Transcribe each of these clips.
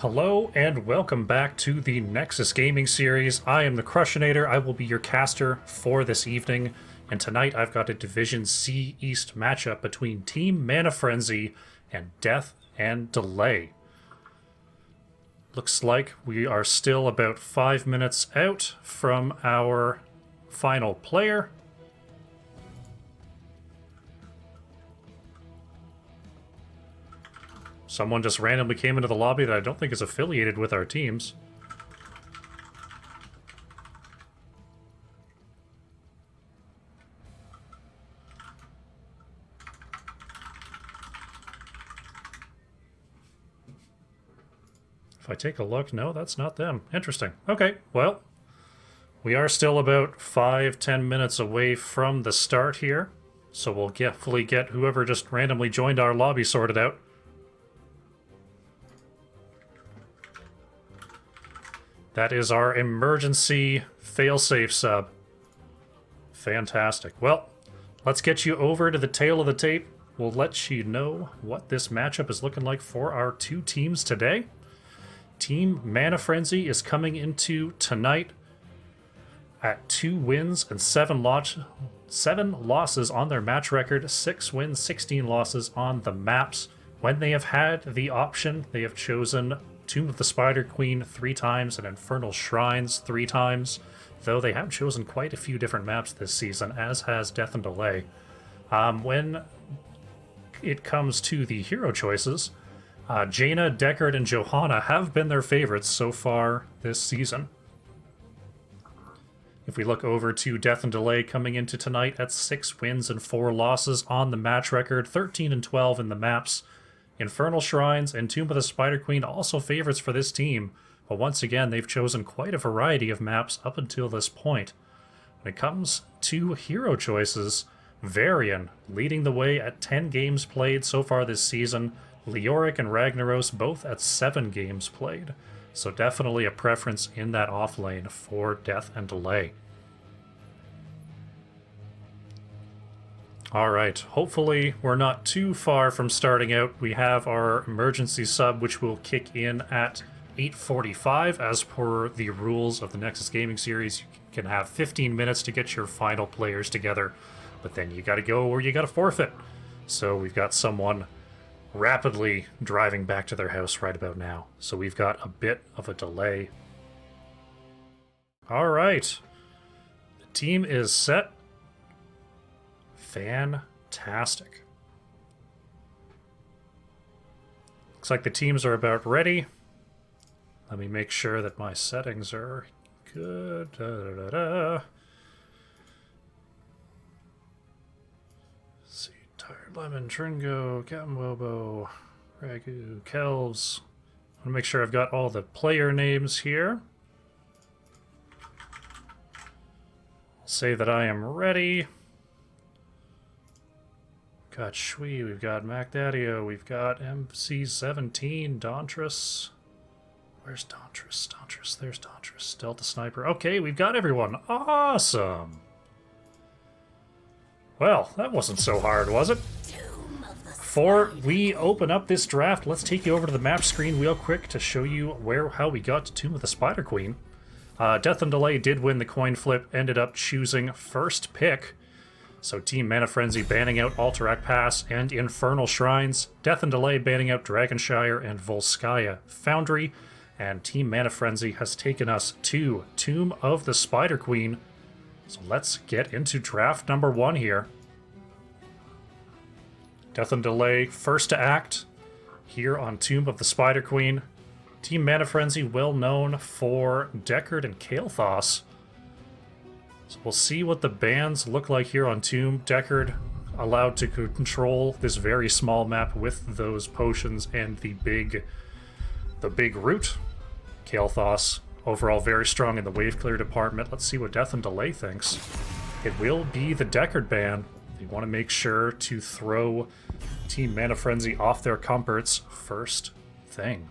Hello and welcome back to the Nexus Gaming Series. I am the Crushinator. I will be your caster for this evening. And tonight I've got a Division C East matchup between Team Mana Frenzy and Death and Delay. Looks like we are still about 5 minutes out from our final player. Someone just randomly came into the lobby that I don't think is affiliated with our teams. If I take a look, no, that's not them. Interesting. Okay, well, we are still about 5-10 minutes away from the start here, so we'll hopefully get whoever just randomly joined our lobby sorted out. That is our emergency failsafe sub. Fantastic. Well, let's get you over to the tail of the tape. We'll let you know what this matchup is looking like for our two teams today. Team Mana Frenzy is coming into tonight at 2 wins and 7 losses on their match record, 6 wins, 16 losses on the maps. When they have had the option, they have chosen Tomb of the Spider Queen 3 times and Infernal Shrines 3 times, though they have chosen quite a few different maps this season, as has Death and Delay. When it comes to the hero choices, Jaina, Deckard, and Johanna have been their favorites so far this season. If we look over to Death and Delay coming into tonight at 6 wins and 4 losses on the match record, 13 and 12 in the maps, Infernal Shrines and Tomb of the Spider Queen also favorites for this team, but once again they've chosen quite a variety of maps up until this point. When it comes to hero choices, Varian leading the way at 10 games played so far this season, Leoric and Ragnaros both at 7 games played, so definitely a preference in that off lane for Death and Delay. Alright, hopefully we're not too far from starting out. We have our emergency sub, which will kick in at 8:45 as per the rules of the Nexus Gaming Series. You can have 15 minutes to get your final players together, but then you gotta go or you gotta forfeit. So we've got someone rapidly driving back to their house right about now. So we've got a bit of a delay. Alright, the team is set. Fantastic. Looks like the teams are about ready. Let me make sure that my settings are good. Let's see, Tired Lemon, Tringo, Captain Wobo, Ragu, Kelvs. I want to make sure I've got all the player names here. I'll say that I am ready. Got Shui, we've got MacDaddio, we've got MC17, Dauntress. Where's Dauntress? There's Dauntress. Delta Sniper. Okay, we've got everyone. Awesome! Well, that wasn't so hard, was it? Before we open up this draft, let's take you over to the map screen real quick to show you how we got to Tomb of the Spider Queen. Death and Delay did win the coin flip, ended up choosing first pick. So Team Mana Frenzy banning out Alterac Pass and Infernal Shrines, Death and Delay banning out Dragonshire and Volskaya Foundry, and Team Mana Frenzy has taken us to Tomb of the Spider Queen. So let's get into draft number 1 here. Death and Delay first to act here on Tomb of the Spider Queen. Team Mana Frenzy well known for Deckard and Kael'thas. So we'll see what the bans look like here on Tomb. Deckard allowed to control this very small map with those potions and the big root. Kael'thas overall very strong in the wave clear department. Let's see what Death and Delay thinks. It will be the Deckard ban. They want to make sure to throw Team Mana Frenzy off their comforts first thing.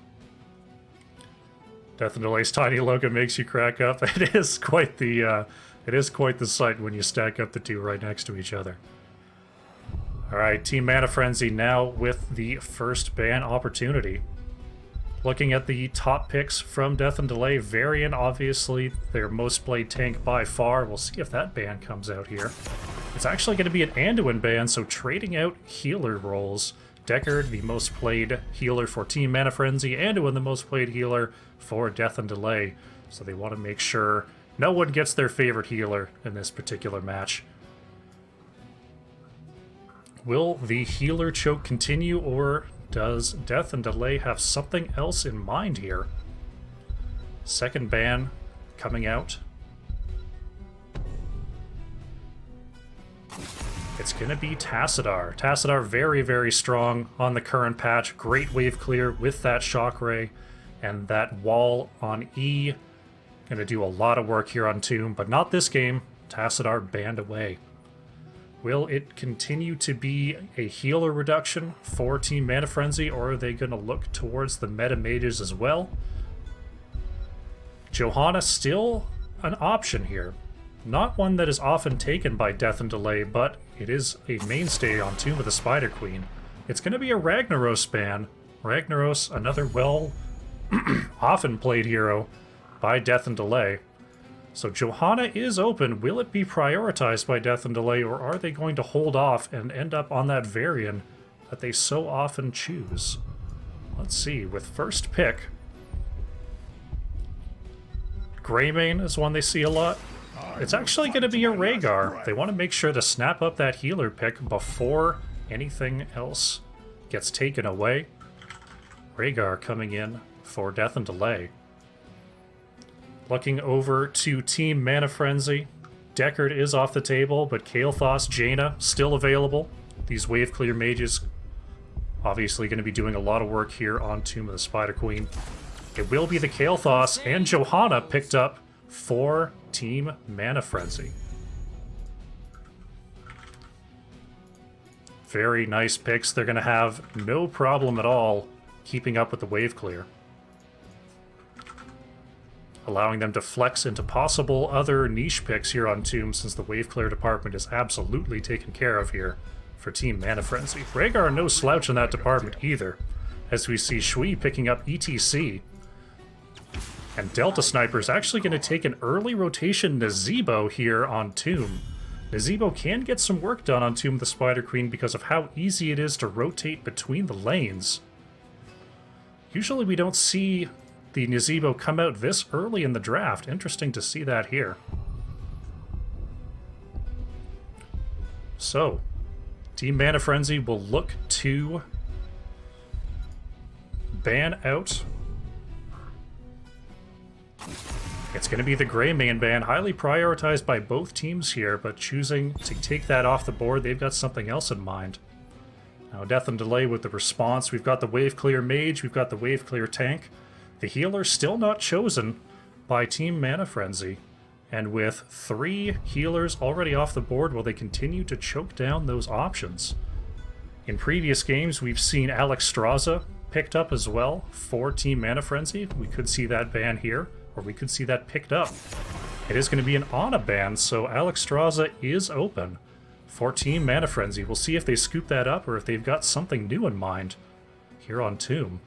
Death and Delay's tiny logo makes you crack up. It is quite the sight when you stack up the two right next to each other. Alright, Team Mana Frenzy now with the first ban opportunity. Looking at the top picks from Death and Delay, Varian, obviously their most played tank by far. We'll see if that ban comes out here. It's actually going to be an Anduin ban, so trading out healer roles. Deckard, the most played healer for Team Mana Frenzy, Anduin, the most played healer for Death and Delay. So they want to make sure no one gets their favorite healer in this particular match. Will the healer choke continue, or does Death and Delay have something else in mind here? Second ban coming out. It's going to be Tassadar. Tassadar very, very strong on the current patch. Great wave clear with that shock ray and that wall on E. Going to do a lot of work here on Tomb, but not this game. Tassadar banned away. Will it continue to be a healer reduction for Team Mana Frenzy, or are they going to look towards the meta mages as well? Johanna still an option here. Not one that is often taken by Death and Delay, but it is a mainstay on Tomb of the Spider Queen. It's going to be a Ragnaros ban. Ragnaros, another often played hero by Death and Delay. So Johanna is open. Will it be prioritized by Death and Delay, or are they going to hold off and end up on that Varian that they so often choose? Let's see. With first pick, Greymane is one they see a lot. It's actually going to be a Rhaegar. They want to make sure to snap up that healer pick before anything else gets taken away. Rhaegar coming in for Death and Delay. Looking over to Team Mana Frenzy, Deckard is off the table, but Kael'thas, Jaina still available. These wave clear mages obviously going to be doing a lot of work here on Tomb of the Spider Queen. It will be the Kael'thas and Johanna picked up for Team Mana Frenzy. Very nice picks. They're going to have no problem at all keeping up with the wave clear, allowing them to flex into possible other niche picks here on Tomb, since the wave clear department is absolutely taken care of here for Team Mana Frenzy. Rhaegar no slouch in that department either, as we see Shui picking up ETC. And Delta Sniper is actually going to take an early rotation Nazebo here on Tomb. Nazebo can get some work done on Tomb of the Spider Queen because of how easy it is to rotate between the lanes. Usually we don't see the Nazebo come out this early in the draft. Interesting to see that here. So, Team Mana Frenzy will look to ban out. It's going to be the Greymane ban, highly prioritized by both teams here, but choosing to take that off the board. They've got something else in mind. Now, Death and Delay with the response. We've got the wave clear mage, we've got the wave clear tank. The healer still not chosen by Team Mana Frenzy. And with 3 healers already off the board, will they continue to choke down those options? In previous games, we've seen Alex Straza picked up as well for Team Mana Frenzy. We could see that ban here, or we could see that picked up. It is going to be an Ana ban, so Alex Straza is open for Team Mana Frenzy. We'll see if they scoop that up or if they've got something new in mind here on Tomb.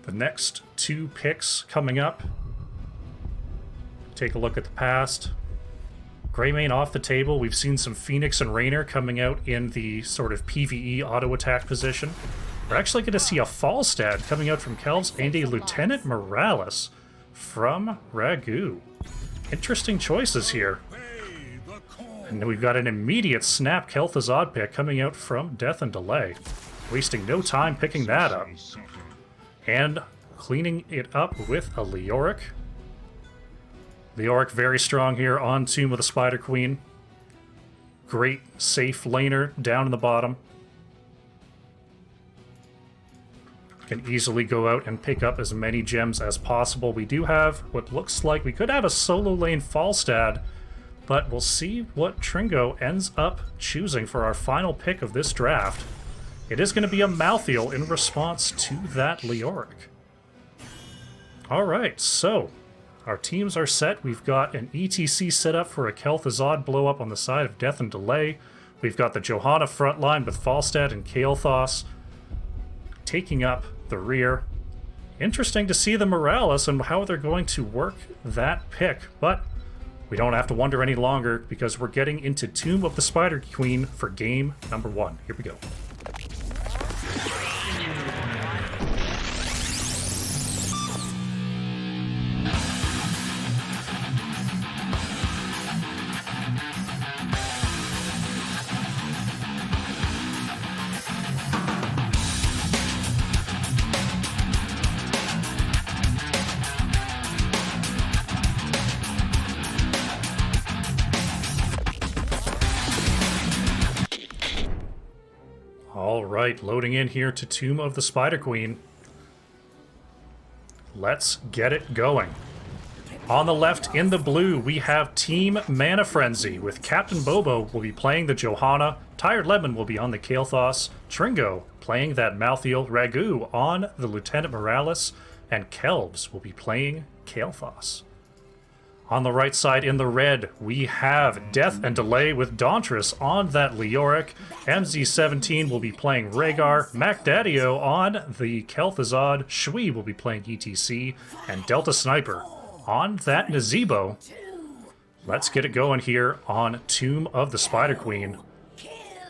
The next 2 picks coming up. Take a look at the past. Greymane off the table. We've seen some Phoenix and Raynor coming out in the sort of PvE auto-attack position. We're actually going to see a Falstad coming out from Kelvs and a Lieutenant Morales from Ragu. Interesting choices here. And then we've got an immediate Snap Kel'Thuzad pick coming out from Death and Delay. Wasting no time picking that up. And cleaning it up with a Leoric. Leoric very strong here on Tomb of the Spider Queen. Great safe laner down in the bottom. Can easily go out and pick up as many gems as possible. We do have what looks like we could have a solo lane Falstad, but we'll see what Tringo ends up choosing for our final pick of this draft. It is going to be a Malthael in response to that Leoric. Alright, so our teams are set. We've got an ETC set up for a Kel'Thuzad blow up on the side of Death and Delay. We've got the Johanna front line with Falstad and Kael'thas taking up the rear. Interesting to see the Morales and how they're going to work that pick, but we don't have to wonder any longer because we're getting into Tomb of the Spider Queen for game number 1. Here we go. Alright, loading in here to Tomb of the Spider Queen. Let's get it going. On the left, in the blue, we have Team Mana Frenzy, with Captain Bobo will be playing the Johanna, Tired Lemon will be on the Kael'thas, Tringo playing that Malthael, Ragu on the Lieutenant Morales, and Kelbs will be playing Kael'thas. On the right side in the red, we have Death and Delay with Dauntress on that Leoric. MZ17 will be playing Rhaegar. MacDaddio on the Kel'Thuzad. Shui will be playing ETC. And Delta Sniper on that Nazebo. Let's get it going here on Tomb of the Spider Queen.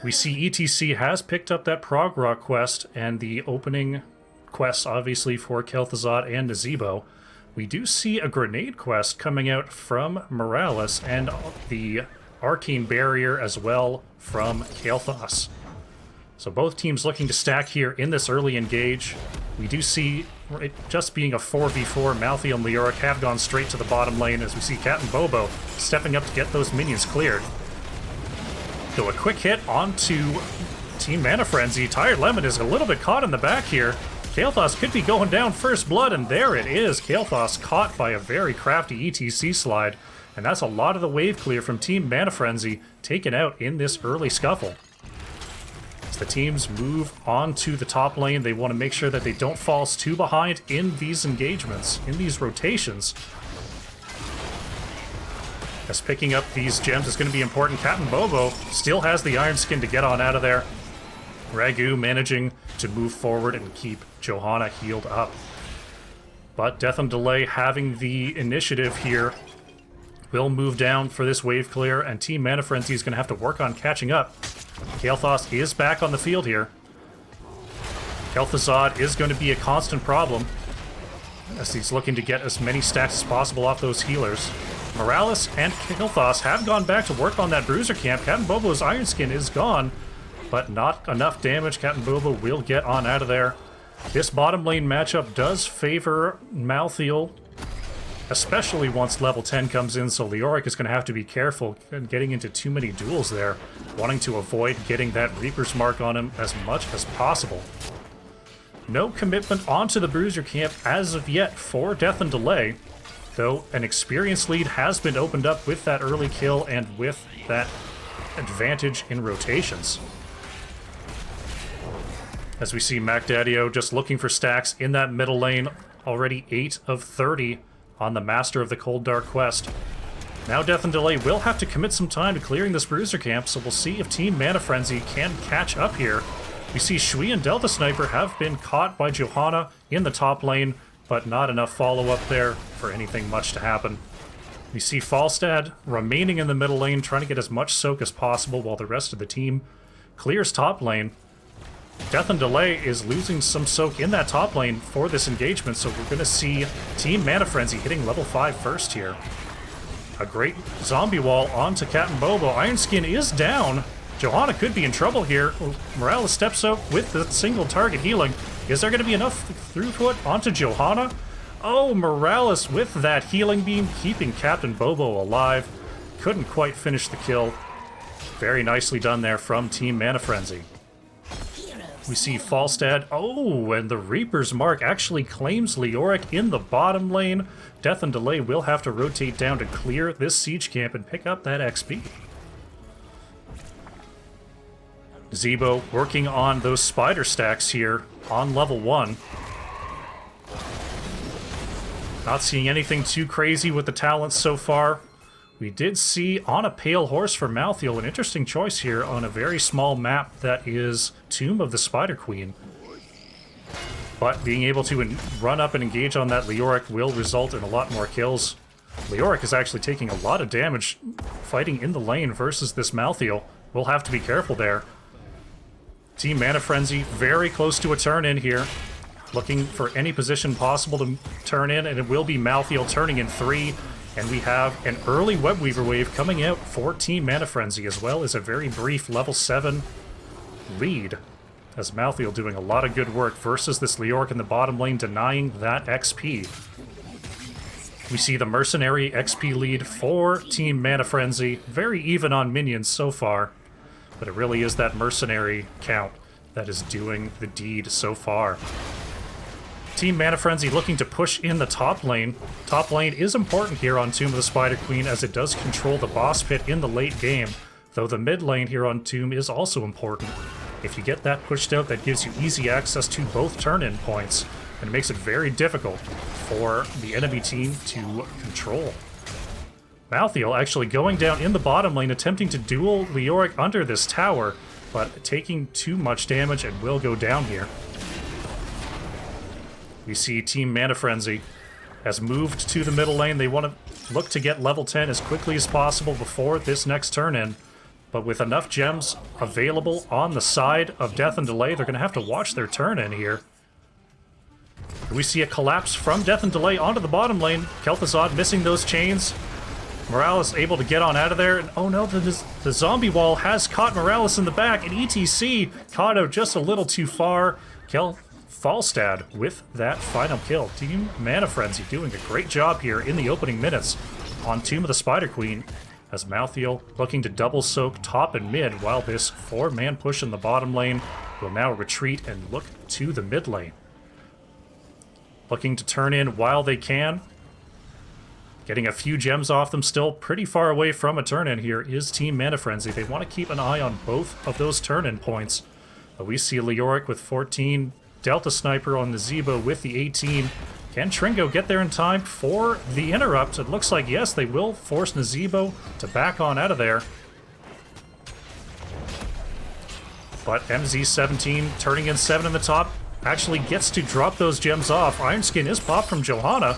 We see ETC has picked up that Prog Rock quest and the opening quests, obviously, for Kel'Thuzad and Nazebo. We do see a grenade quest coming out from Morales and the Arcane Barrier as well from Kael'thas. So both teams looking to stack here in this early engage. We do see it just being a 4v4. Malthael and Leoric have gone straight to the bottom lane as we see Captain Bobo stepping up to get those minions cleared. So a quick hit onto Team Mana Frenzy. Tired Lemon is a little bit caught in the back here. Kael'thas could be going down first blood, and there it is. Kael'thas caught by a very crafty ETC slide, and that's a lot of the wave clear from Team Mana Frenzy taken out in this early scuffle. As the teams move on to the top lane, they want to make sure that they don't fall too behind in these engagements, in these rotations. As picking up these gems is going to be important. Captain Bobo still has the Iron Skin to get on out of there. Ragu managing to move forward and keep Johanna healed up. But Death and Delay having the initiative here will move down for this wave clear, and Team Mana Frenzy is going to have to work on catching up. Kael'thas is back on the field here. Kel'Thuzad is going to be a constant problem as he's looking to get as many stacks as possible off those healers. Morales and Kael'thas have gone back to work on that bruiser camp. Captain Bobo's Iron Skin is gone, but not enough damage. Captain Bobo will get on out of there. This bottom lane matchup does favor Malthael, especially once level 10 comes in, so Leoric is going to have to be careful getting into too many duels there, wanting to avoid getting that Reaper's Mark on him as much as possible. No commitment onto the Bruiser camp as of yet for Death and Delay, though an experience lead has been opened up with that early kill and with that advantage in rotations. As we see MacDaddio just looking for stacks in that middle lane, already 8 of 30 on the Master of the Cold Dark quest. Now Death and Delay will have to commit some time to clearing this Bruiser camp, so we'll see if Team Mana Frenzy can catch up here. We see Shui and Delta Sniper have been caught by Johanna in the top lane, but not enough follow-up there for anything much to happen. We see Falstad remaining in the middle lane, trying to get as much soak as possible while the rest of the team clears top lane. Death and Delay is losing some soak in that top lane for this engagement, so we're going to see Team Mana Frenzy hitting level 5 first here. A great zombie wall onto Captain Bobo. Iron Skin is down. Johanna could be in trouble here. Morales steps out with the single target healing. Is there going to be enough throughput onto Johanna? Oh, Morales with that healing beam, keeping Captain Bobo alive. Couldn't quite finish the kill. Very nicely done there from Team Mana Frenzy. We see Falstad. Oh, and the Reaper's Mark actually claims Leoric in the bottom lane. Death and Delay will have to rotate down to clear this siege camp and pick up that XP. Zebo working on those spider stacks here on level 1. Not seeing anything too crazy with the talents so far. We did see on a pale horse for Malthael, an interesting choice here on a very small map that is Tomb of the Spider Queen. But being able to run up and engage on that Leoric will result in a lot more kills. Leoric is actually taking a lot of damage fighting in the lane versus this Malthael. We'll have to be careful there. Team Mana Frenzy very close to a turn in here. Looking for any position possible to turn in, and it will be Malthael turning in 3. And we have an early Webweaver wave coming out for Team Mana Frenzy, as well as a very brief level 7 lead. As Malthael doing a lot of good work versus this Leoric in the bottom lane, denying that XP. We see the Mercenary XP lead for Team Mana Frenzy. Very even on minions so far, but it really is that Mercenary count that is doing the deed so far. Team Mana Frenzy looking to push in the top lane. Top lane is important here on Tomb of the Spider Queen, as it does control the boss pit in the late game, though the mid lane here on Tomb is also important. If you get that pushed out, that gives you easy access to both turn-in points, and it makes it very difficult for the enemy team to control. Malthael actually going down in the bottom lane, attempting to duel Leoric under this tower, but taking too much damage and will go down here. We see Team Mana Frenzy has moved to the middle lane. They want to look to get level 10 as quickly as possible before this next turn-in. But with enough gems available on the side of Death and Delay, they're going to have to watch their turn-in here. We see a collapse from Death and Delay onto the bottom lane. Kel'Thuzad missing those chains. Morales able to get on out of there. And oh no, the zombie wall has caught Morales in the back. And ETC caught out just a little too far. Falstad with that final kill. Team Mana Frenzy doing a great job here in the opening minutes on Tomb of the Spider Queen, as Malthael looking to double soak top and mid, while this 4-man push in the bottom lane will now retreat and look to the mid lane. Looking to turn in while they can. Getting a few gems off them, still pretty far away from a turn-in here is Team Mana Frenzy. They want to keep an eye on both of those turn-in points. But we see Leoric with 14, Delta Sniper on the Zebo with the 18. Can Tringo get there in time for the interrupt? It looks like yes, they will force Nazebo to back on out of there. But MZ17 turning in 7 in the top actually gets to drop those gems off. Iron Skin is popped from Johanna.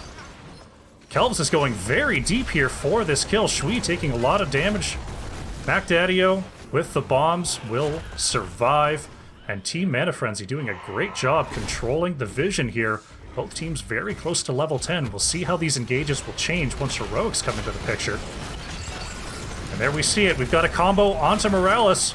Kelvs is going very deep here for this kill. Shui taking a lot of damage. MacDaddio with the bombs will survive. And Team Mana Frenzy doing a great job controlling the vision here. Both teams very close to level 10. We'll see how these engages will change once Heroics come into the picture. And there we see it. We've got a combo onto Morales,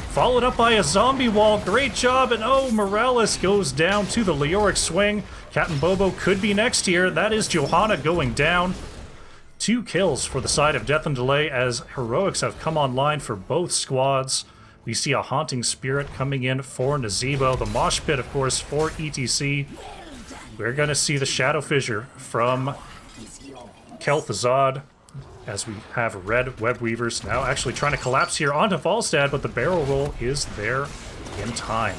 followed up by a zombie wall. Great job, and oh, Morales goes down to the Leoric swing. Captain Bobo could be next here. That is Johanna going down. 2 kills for the side of Death and Delay as Heroics have come online for both squads. We see a Haunting Spirit coming in for Nazebo. The Mosh Pit, of course, for ETC. We're going to see the Shadow Fissure from Kel'Thuzad, as we have red Web Weavers now actually trying to collapse here onto Falstad, but the barrel roll is there in time.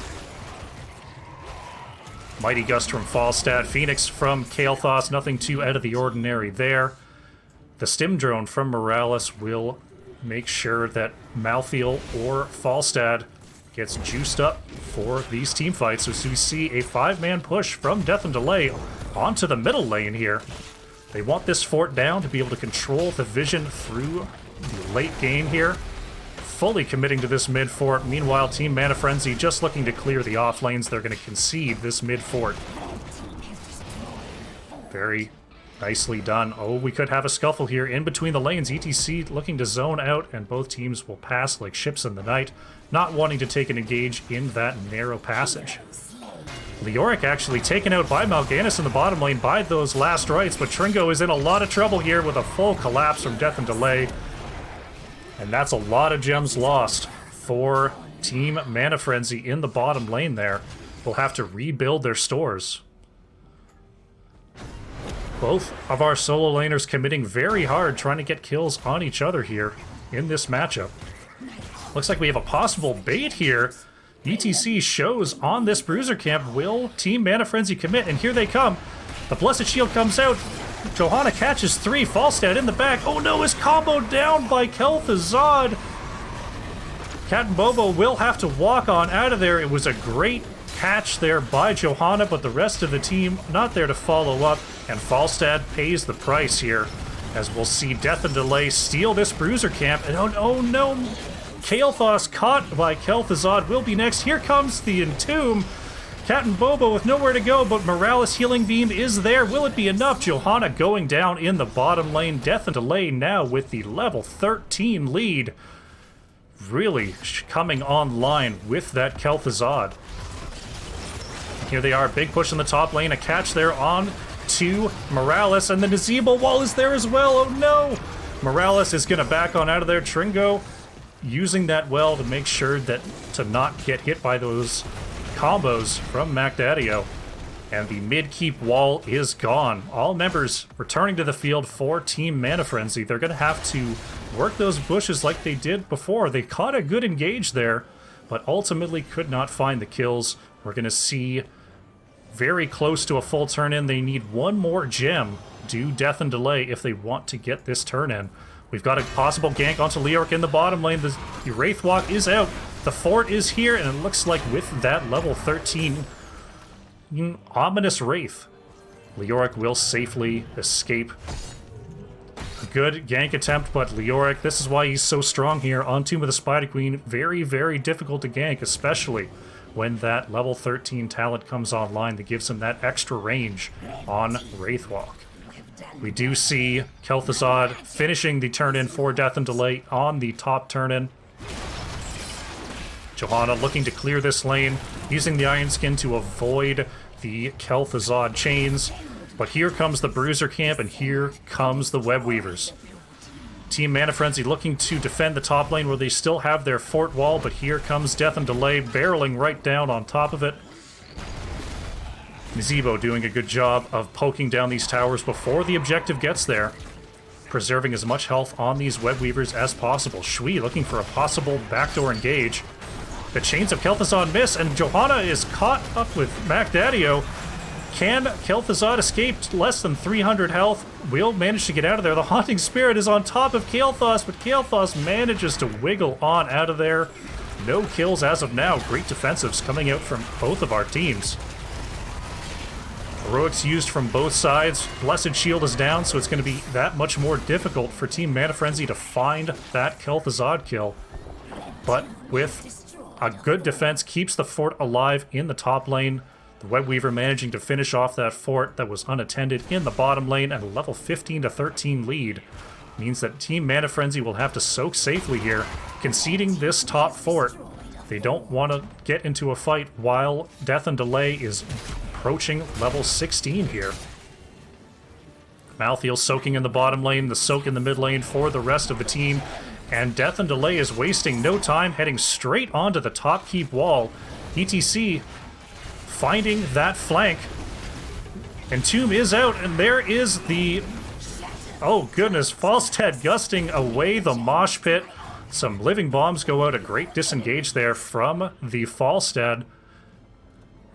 Mighty Gust from Falstad, Phoenix from Kael'thas, nothing too out of the ordinary there. The Stim Drone from Morales will make sure that Malthael or Falstad gets juiced up for these team fights. So we see a 5-man push from Death and Delay onto the middle lane here. They want this fort down to be able to control the vision through the late game here. Fully committing to this mid fort. Meanwhile, Team Mana Frenzy just looking to clear the off lanes. They're going to concede this mid fort. Very nicely done. Oh, we could have a scuffle here in between the lanes. ETC looking to zone out, and both teams will pass like ships in the night, not wanting to take an engage in that narrow passage. Leoric actually taken out by Mal'Ganis in the bottom lane by those last rites, but Tringo is in a lot of trouble here with a full collapse from Death and Delay. And that's a lot of gems lost for Team Mana Frenzy in the bottom lane there. They'll have to rebuild their stores. Both of our solo laners committing very hard, trying to get kills on each other here in this matchup. Looks like we have a possible bait here. ETC shows on this bruiser camp. Will Team Mana Frenzy commit? And here they come. The Blessed Shield comes out. Johanna catches 3. Falstad in the back. Oh no, his combo down by Kel'Thuzad. Cat and Bobo will have to walk on out of there. It was a great catch there by Johanna, but the rest of the team not there to follow up, and Falstad pays the price here, as we'll see Death and Delay steal this bruiser camp, and oh no, Kael'thas caught by Kel'Thuzad will be next. Here comes the Entomb. Cat and Bobo with nowhere to go, but Morales Healing Beam is there. Will it be enough? Johanna going down in the bottom lane. Death and Delay now with the level 13 lead. Really coming online with that Kel'Thuzad. Here they are, big push in the top lane, a catch there on to Morales, and the Nazebo wall is there as well. Oh no! Morales is going to back on out of there. Tringo using that well to make sure that to not get hit by those combos from Macdadio. And the mid-keep wall is gone. All members returning to the field for Team Mana Frenzy. They're going to have to work those bushes like they did before. They caught a good engage there, but ultimately could not find the kills. We're going to see very close to a full turn-in. They need one more gem. Do Death and Delay if they want to get this turn-in. We've got a possible gank onto Leoric in the bottom lane. The Wraithwalk is out. The fort is here, and it looks like with that level 13 ominous Wraith, Leoric will safely escape. A good gank attempt, but Leoric, this is why he's so strong here on Tomb of the Spider Queen. Very, very difficult to gank, especially when that level 13 talent comes online that gives him that extra range on Wraithwalk. We do see Kel'Thuzad finishing the turn-in for Death and Delay on the top turn-in. Johanna looking to clear this lane, using the Iron Skin to avoid the Kel'Thuzad chains. But here comes the Bruiser camp, and here comes the Web Weavers. Team Mana Frenzy looking to defend the top lane where they still have their fort wall, but here comes Death and Delay barreling right down on top of it. Nazebo doing a good job of poking down these towers before the objective gets there, preserving as much health on these Web Weavers as possible. Shui looking for a possible backdoor engage. The chains of Kel'Thuzad miss, and Johanna is caught up with Macdadio. Can Kel'Thuzad escape less than 300 health? Will manage to get out of there. The Haunting Spirit is on top of Kael'thas, but Kael'thas manages to wiggle on out of there. No kills as of now. Great defensives coming out from both of our teams. Heroics used from both sides. Blessed Shield is down, so it's going to be that much more difficult for Team Mana Frenzy to find that Kel'Thuzad kill. But with a good defense, keeps the fort alive in the top lane. The Web Weaver managing to finish off that fort that was unattended in the bottom lane, and a level 15 to 13 lead means that Team Mana Frenzy will have to soak safely here, conceding this top fort. They don't want to get into a fight while Death and Delay is approaching level 16 here. Malthael soaking in the bottom lane, the soak in the mid lane for the rest of the team, and Death and Delay is wasting no time, heading straight onto the top keep wall. ETC finding that flank. Entomb is out, and there is the... oh goodness, Falstad gusting away the mosh pit. Some living bombs go out, a great disengage there from the Falstad.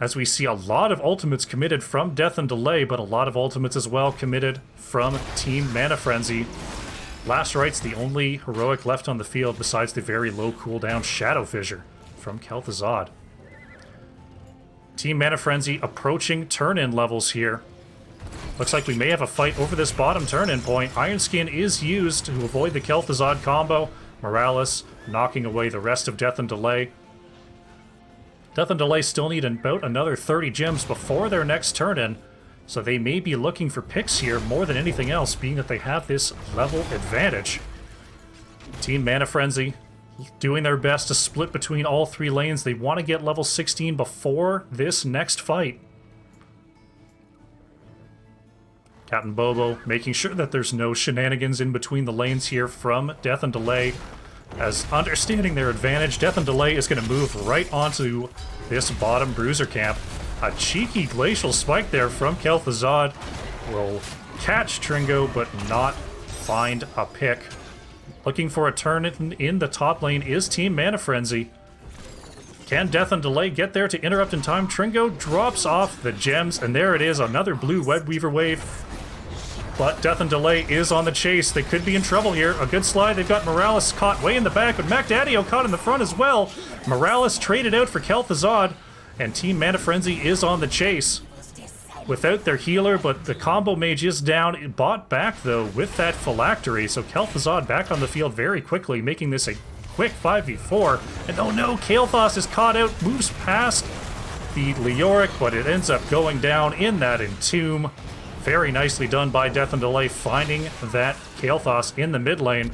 As we see a lot of ultimates committed from Death and Delay, but a lot of ultimates as well committed from Team Mana Frenzy. Last Right's the only heroic left on the field besides the very low cooldown Shadow Fissure from Kel'Thuzad. Team Mana Frenzy approaching turn-in levels here. Looks like we may have a fight over this bottom turn-in point. Iron Skin is used to avoid the Kel'Thuzad combo. Morales knocking away the rest of Death and Delay. Death and Delay still need about another 30 gems before their next turn-in, so they may be looking for picks here more than anything else, being that they have this level advantage. Team Mana Frenzy doing their best to split between all three lanes. They want to get level 16 before this next fight. Captain Bobo making sure that there's no shenanigans in between the lanes here from Death and Delay. As understanding their advantage, Death and Delay is going to move right onto this bottom bruiser camp. A cheeky glacial spike there from Kel'Thuzad will catch Tringo, but not find a pick. Looking for a turn in the top lane is Team Mana Frenzy. Can Death and Delay get there to interrupt in time? Tringo drops off the gems, and there it is, another blue Web Weaver wave. But Death and Delay is on the chase. They could be in trouble here. A good slide. They've got Morales caught way in the back, but MacDaddio caught in the front as well. Morales traded out for Kel'Thuzad, and Team Mana Frenzy is on the chase. Without their healer, but the combo mage is down. It bought back, though, with that phylactery, so Kel'Thuzad back on the field very quickly, making this a quick 5v4. And oh no, Kael'thas is caught out, moves past the Leoric, but it ends up going down in that Entomb. Very nicely done by Death and Delay, finding that Kael'thas in the mid lane.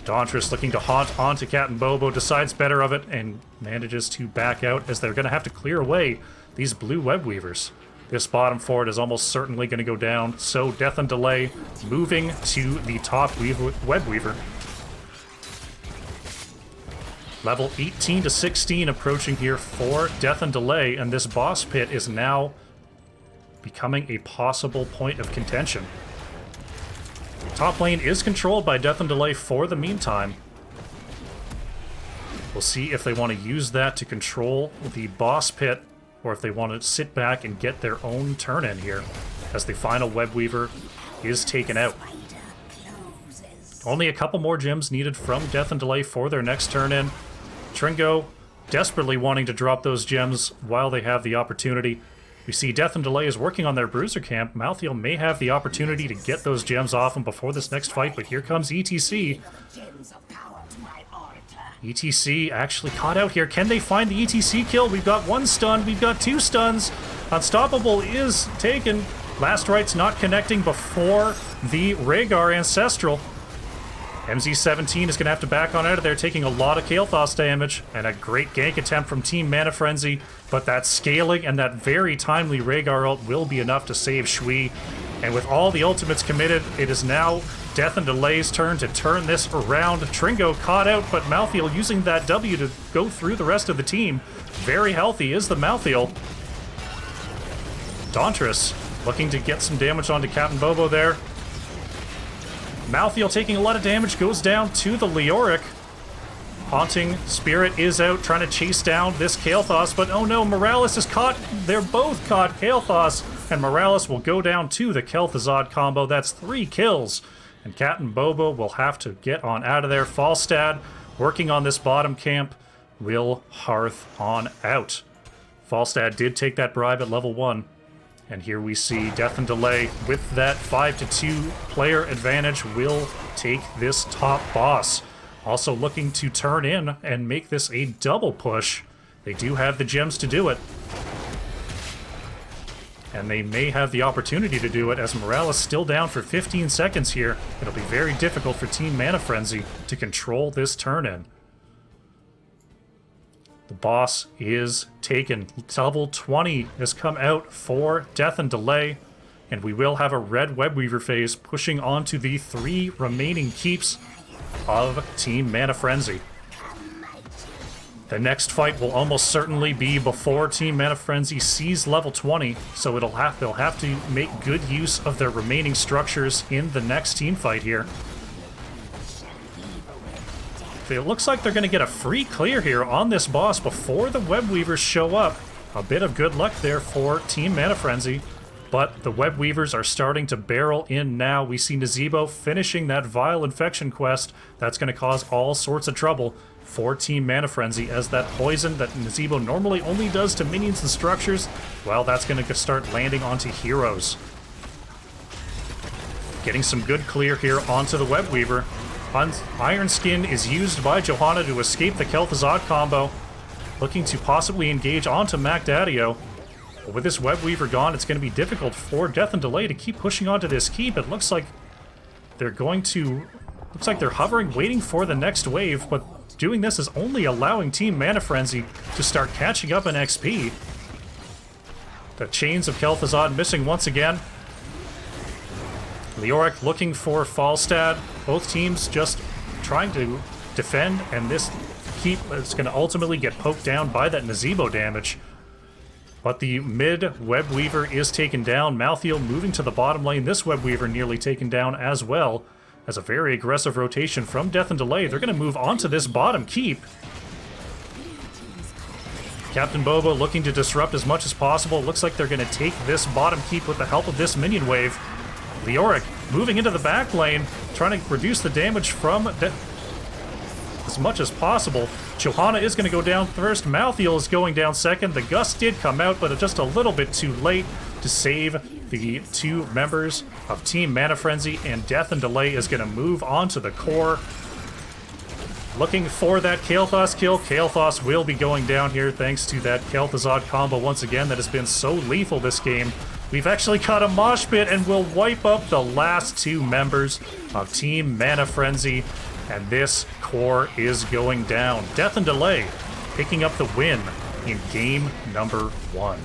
Dauntress looking to haunt onto Cat and Bobo, decides better of it, and manages to back out as they're going to have to clear away these blue web weavers. This bottom fort is almost certainly going to go down, so Death and Delay moving to the top web weaver. Level 18 to 16 approaching here for Death and Delay, and this boss pit is now becoming a possible point of contention. Top lane is controlled by Death and Delay for the meantime. We'll see if they want to use that to control the boss pit, or if they want to sit back and get their own turn in here, as the final web weaver is taken out. Only a couple more gems needed from Death and Delay for their next turn in. Tringo desperately wanting to drop those gems while they have the opportunity. We see Death and Delay is working on their bruiser camp. Malthael may have the opportunity to get those gems off him before this next fight, but here comes ETC. ETC actually caught out here. Can they find the ETC kill? We've got one stun, we've got two stuns. Unstoppable is taken. Last Right's not connecting before the Rhaegar Ancestral. MZ17 is going to have to back on out of there, taking a lot of Kael'thas damage, and a great gank attempt from Team Mana Frenzy, but that scaling and that very timely Rhaegar ult will be enough to save Shui. And with all the ultimates committed, it is now Death and Delay's turn to turn this around. Tringo caught out, but Malthael using that W to go through the rest of the team. Very healthy is the Malthael. Dauntress looking to get some damage onto Captain Bobo there. Malthael taking a lot of damage, goes down to the Leoric. Haunting Spirit is out, trying to chase down this Kael'thas, but oh no, Morales is caught. They're both caught. Kael'thas and Morales will go down to the Kel'Thuzad combo. That's 3 kills. And Cat and Bobo will have to get on out of there. Falstad working on this bottom camp. Will Hearth on out. Falstad did take that bribe at level 1. And here we see Death and Delay with that 5-2 player advantage will take this top boss. Also looking to turn in and make this a double push. They do have the gems to do it. And they may have the opportunity to do it as Morales still down for 15 seconds here. It'll be very difficult for Team Mana Frenzy to control this turn in. The boss is taken. Level 20 has come out for Death and Delay, and we will have a red web weaver phase pushing onto the 3 remaining keeps of Team Mana Frenzy. The next fight will almost certainly be before Team Mana Frenzy sees level 20, so they'll have to make good use of their remaining structures in the next team fight here. It looks like they're going to get a free clear here on this boss before the web weavers show up. A bit of good luck there for Team Mana Frenzy, but the web weavers are starting to barrel in now. We see Nazeebo finishing that Vile Infection quest. That's going to cause all sorts of trouble for Team Mana Frenzy, as that poison that Nazeebo normally only does to minions and structures, well, that's going to start landing onto heroes. Getting some good clear here onto the web weaver. Iron Skin is used by Johanna to escape the Kel'Thuzad combo, looking to possibly engage onto MacDaddio. But with this web weaver gone, it's going to be difficult for Death and Delay to keep pushing onto this keep. It looks like they're hovering, waiting for the next wave, but doing this is only allowing Team Mana Frenzy to start catching up in XP. The chains of Kel'Thuzad missing once again. Leoric looking for Falstad. Both teams just trying to defend, and this keep is going to ultimately get poked down by that Nazeebo damage. But the mid web weaver is taken down. Malthael moving to the bottom lane. This web weaver nearly taken down as well. As a very aggressive rotation from Death and Delay, they're going to move onto this bottom keep. Captain Bobo looking to disrupt as much as possible. Looks like they're going to take this bottom keep with the help of this minion wave. Leoric moving into the back lane, trying to reduce the damage from as much as possible. Johanna is going to go down first. Malthiel is going down second. The Gust did come out, but just a little bit too late to save the two members of Team Mana Frenzy, and Death and Delay is going to move on to the core. Looking for that Kael'thas kill. Kael'thas will be going down here thanks to that Kel'Thuzad combo once again that has been so lethal this game. We've actually got a mosh pit and we'll wipe up the last two members of Team Mana Frenzy, and this core is going down. Death and Delay picking up the win in game number 1.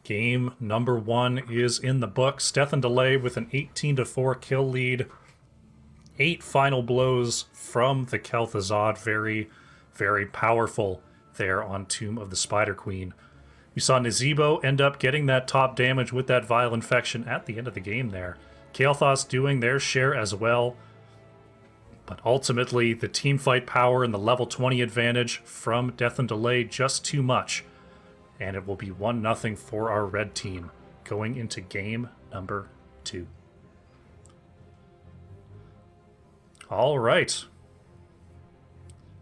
Game number 1 is in the books. Death and Delay with an 18-4 kill lead. 8 final blows from the Kel'Thuzad. Very, very powerful there on Tomb of the Spider Queen. We saw Nazeebo end up getting that top damage with that Vile Infection at the end of the game there. Kael'thas doing their share as well. But ultimately, the teamfight power and the level 20 advantage from Death and Delay just too much. And it will be 1-0 for our red team going into game number 2. All right.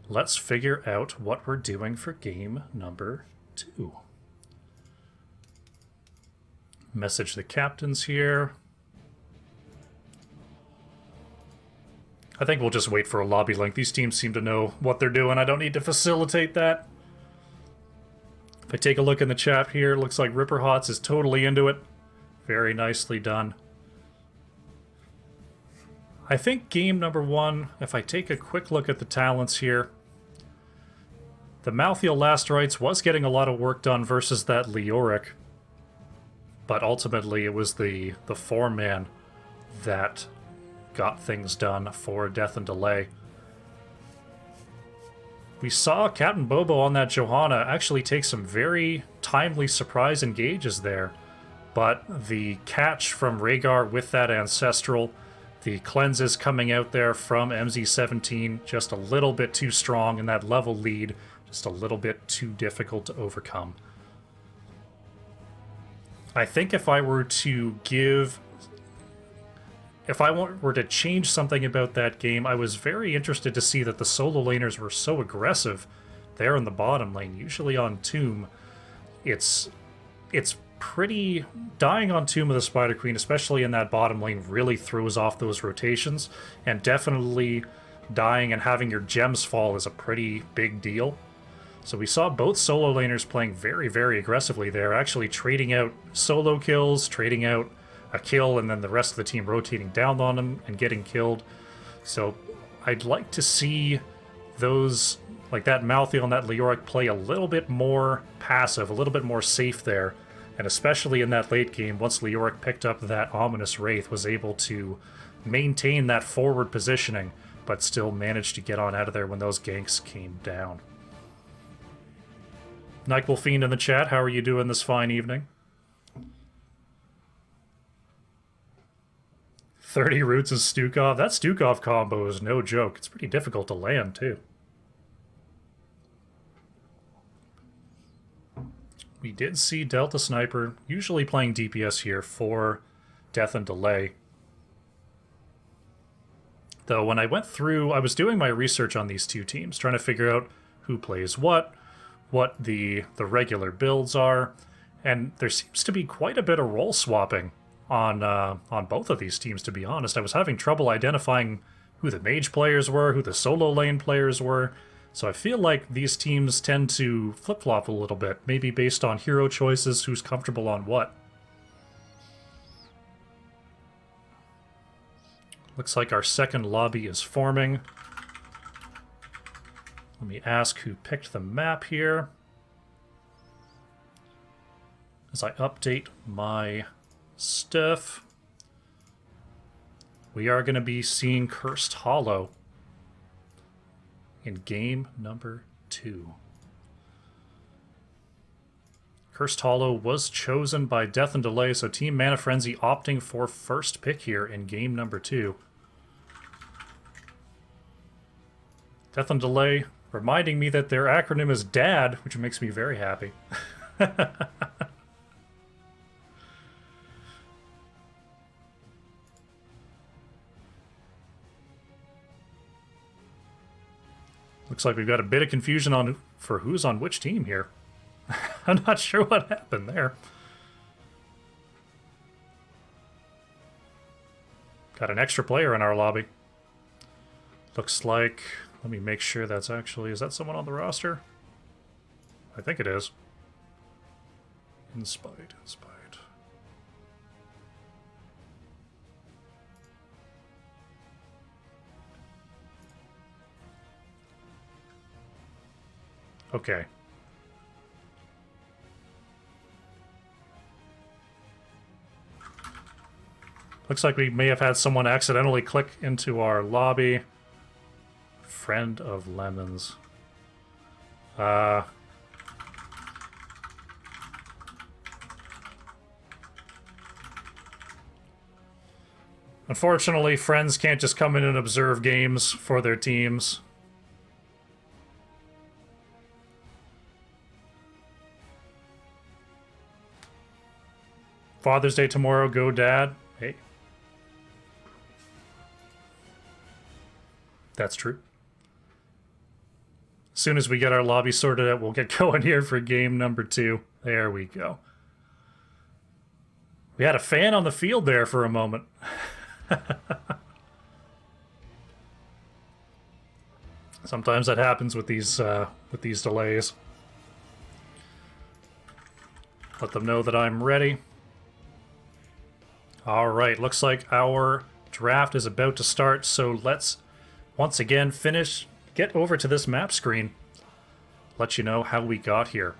Let's figure out what we're doing for game number 2. Message the captains here. I think we'll just wait for a lobby link. These teams seem to know what they're doing. I don't need to facilitate that. If I take a look in the chat here, it looks like Ripper Hots is totally into it. Very nicely done. I think game number 1, if I take a quick look at the talents here, the Malthiel Last Rites was getting a lot of work done versus that Leoric, but ultimately it was the 4-man that got things done for Death and Delay. We saw Captain Bobo on that Johanna actually take some very timely surprise engages there, but the catch from Rhaegar with that Ancestral, the cleanses coming out there from MZ17, just a little bit too strong, and that level lead just a little bit too difficult to overcome. I think if I were to change something about that game, I was very interested to see that the solo laners were so aggressive there in the bottom lane. Usually on Tomb, it's pretty... Dying on Tomb of the Spider Queen, especially in that bottom lane, really throws off those rotations, and definitely dying and having your gems fall is a pretty big deal. So we saw both solo laners playing very, very aggressively there, actually trading out solo kills, trading out a kill, and then the rest of the team rotating down on him and getting killed. So I'd like to see those, like that Malthiel and that Leoric, play a little bit more passive, a little bit more safe there. And especially in that late game, once Leoric picked up that Ominous Wraith, was able to maintain that forward positioning, but still managed to get on out of there when those ganks came down. Nyquil Fiend in the chat, how are you doing this fine evening? 30 roots of Stukov. That Stukov combo is no joke. It's pretty difficult to land, too. We did see Delta Sniper usually playing DPS here for Death and Delay. Though when I went through, I was doing my research on these two teams, trying to figure out who plays what the regular builds are, and there seems to be quite a bit of role swapping on both of these teams, to be honest. I was having trouble identifying who the mage players were, who the solo lane players were. So I feel like these teams tend to flip-flop a little bit, maybe based on hero choices, who's comfortable on what. Looks like our second lobby is forming. Let me ask who picked the map here, as I update my stuff. We are going to be seeing Cursed Hollow in game number 2. Cursed Hollow was chosen by Death and Delay, so Team Mana Frenzy opting for first pick here in game number 2. Death and Delay reminding me that their acronym is DAD, which makes me very happy. Looks like we've got a bit of confusion for who's on which team here. I'm not sure what happened there. Got an extra player in our lobby. Looks like... Let me make sure that's actually... Is that someone on the roster? I think it is. Inspired. Okay. Looks like we may have had someone accidentally click into our lobby. Friend of Lemons. Unfortunately, friends can't just come in and observe games for their teams. Father's Day tomorrow, go Dad. Hey. That's true. As soon as we get our lobby sorted out, we'll get going here for game number 2. There we go. We had a fan on the field there for a moment. Sometimes that happens with these delays. Let them know that I'm ready. All right, looks like our draft is about to start, so let's once again get over to this map screen. Let you know how we got here.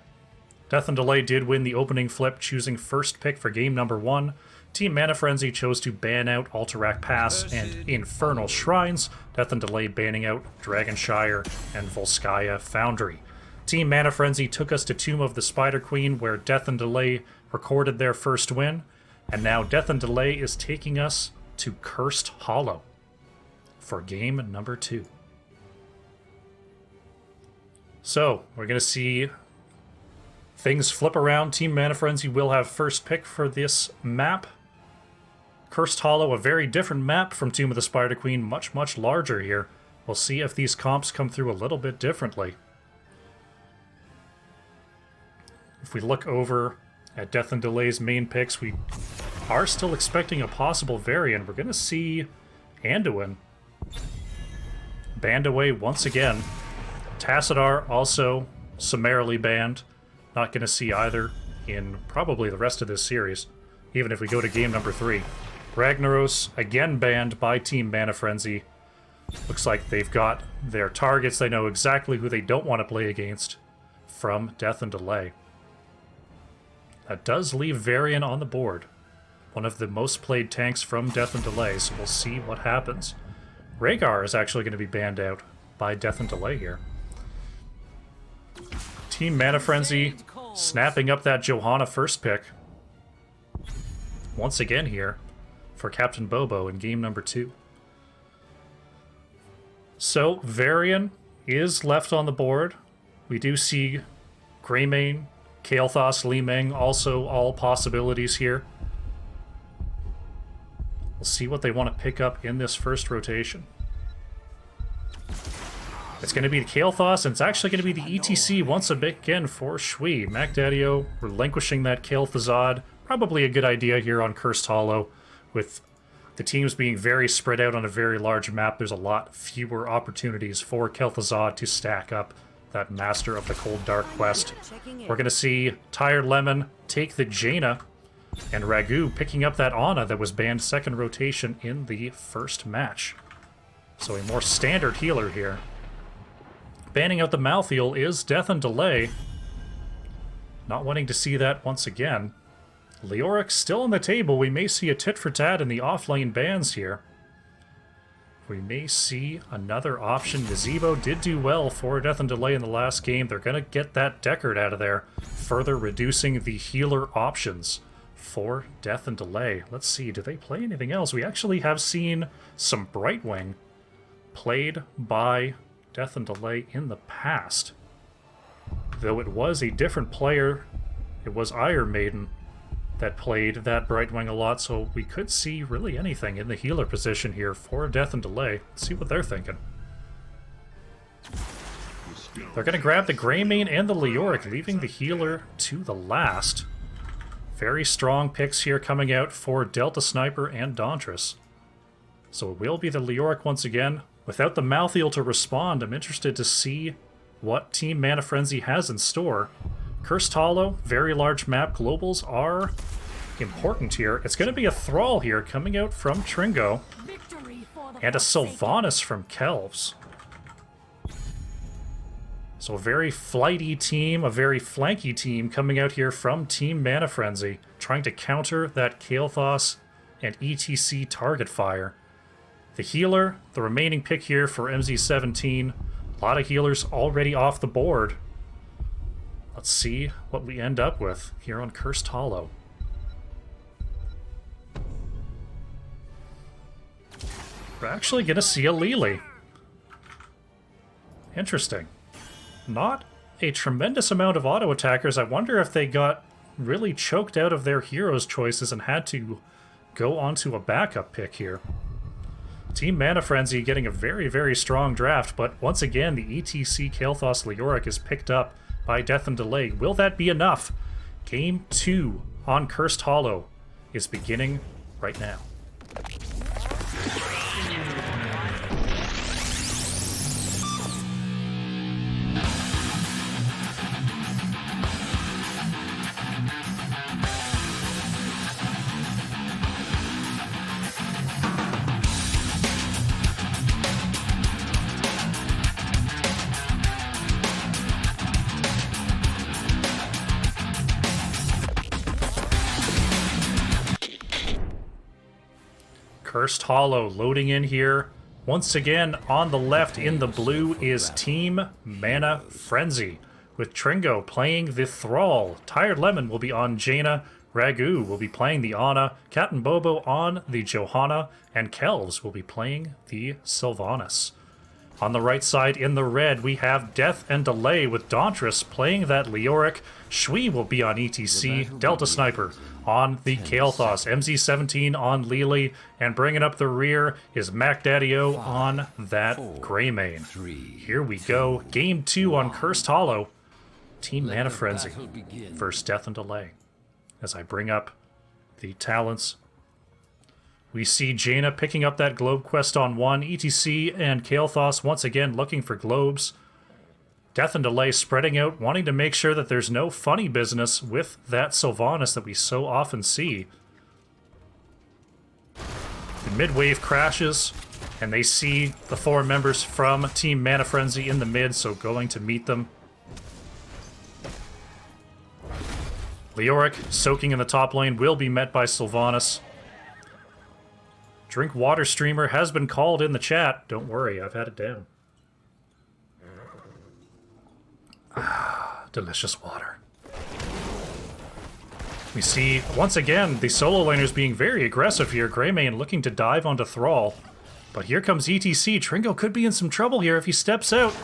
Death and Delay did win the opening flip, choosing first pick for game number 1. Team Mana Frenzy chose to ban out Alterac Pass and Infernal Shrines, Death and Delay banning out Dragonshire and Volskaya Foundry. Team Mana Frenzy took us to Tomb of the Spider Queen, where Death and Delay recorded their first win, and now Death and Delay is taking us to Cursed Hollow for game number 2. So, we're going to see things flip around. Team Mana Frenzy will have first pick for this map. Cursed Hollow, a very different map from Tomb of the Spider Queen, much larger here. We'll see if these comps come through a little bit differently. If we look over at Death and Delay's main picks, we are still expecting a possible variant. We're going to see Anduin banned away once again. Tassadar also summarily banned. Not going to see either in probably the rest of this series, even if we go to game number 3. Ragnaros again banned by Team Mana Frenzy. Looks like they've got their targets. They know exactly who they don't want to play against from Death and Delay. That does leave Varian on the board. One of the most played tanks from Death and Delay, so we'll see what happens. Rhaegar is actually going to be banned out by Death and Delay here. Team Mana Frenzy snapping up that Johanna first pick once again here for Captain Bobo in game number 2. So, Varian is left on the board. We do see Greymane, Kael'thas, Li Meng, also all possibilities here. We'll see what they want to pick up in this first rotation. It's going to be the Kael'thas, and it's actually going to be the ETC once again for Shui. MacDaddio relinquishing that Kael'thazad. Probably a good idea here on Cursed Hollow. With the teams being very spread out on a very large map, there's a lot fewer opportunities for Kael'thazad to stack up that Master of the Cold Dark quest. We're going to see Tired Lemon take the Jaina, and Ragu picking up that Ana that was banned second rotation in the first match. So a more standard healer here. Banning out the Malthael is Death and Delay. Not wanting to see that once again. Leoric still on the table. We may see a tit for tat in the offlane bans here. We may see another option. Gazebo did do well for Death and Delay in the last game. They're going to get that Deckard out of there, further reducing the healer options for Death and Delay. Let's see, do they play anything else? We actually have seen some Brightwing played by Death and Delay in the past. Though it was a different player, it was Iron Maiden that played that Brightwing a lot, so we could see really anything in the healer position here for Death and Delay. Let's see what they're thinking. They're going to grab the Greymane and the Leoric, leaving the healer to the last. Very strong picks here coming out for Delta Sniper and Dauntress. So it will be the Leoric once again. Without the Malthael to respond, I'm interested to see what Team Mana Frenzy has in store. Cursed Hollow, very large map. Globals are important here. It's going to be a Thrall here coming out from Tringo. And a Sylvanas from Kelvs. So a very flighty team, a very flanky team coming out here from Team Mana Frenzy, trying to counter that Kael'thas and ETC target fire. The healer, the remaining pick here for MZ17. A lot of healers already off the board. Let's see what we end up with here on Cursed Hollow. We're actually going to see a Lili. Interesting. Not a tremendous amount of auto attackers. I wonder if they got really choked out of their heroes choices and had to go onto a backup pick here. Team Mana Frenzy getting a very, very strong draft, but once again, the ETC Kael'thas Leoric is picked up by Death and Delay. Will that be enough? Game 2 on Cursed Hollow is beginning right now. Cursed Hollow loading in here. Once again, on the left in the blue is Team Mana Frenzy, with Tringo playing the Thrall. Tired Lemon will be on Jaina. Ragu will be playing the Ana. Cat and Bobo on the Johanna. And Kelvs will be playing the Sylvanas. On the right side in the red, we have Death and Delay with Dauntress playing that Leoric. Shui will be on ETC. Delta Sniper on the Kael'thas. MZ17 on Lili. And bringing up the rear is Mac Daddy-O on that Greymane. Here we go. Game 2 on Cursed Hollow. Team Mana Frenzy versus Death and Delay. As I bring up the talents, we see Jaina picking up that globe quest on 1. ETC and Kael'thas once again looking for globes. Death and Delay spreading out, wanting to make sure that there's no funny business with that Sylvanas that we so often see. The mid-wave crashes, and they see the 4 members from Team Mana Frenzy in the mid, so going to meet them. Leoric, soaking in the top lane, will be met by Sylvanas. Drink Water Streamer has been called in the chat. Don't worry, I've had it down. Delicious water. We see, once again, the solo laners being very aggressive here. Greymane looking to dive onto Thrall. But here comes ETC. Tringo could be in some trouble here if he steps out.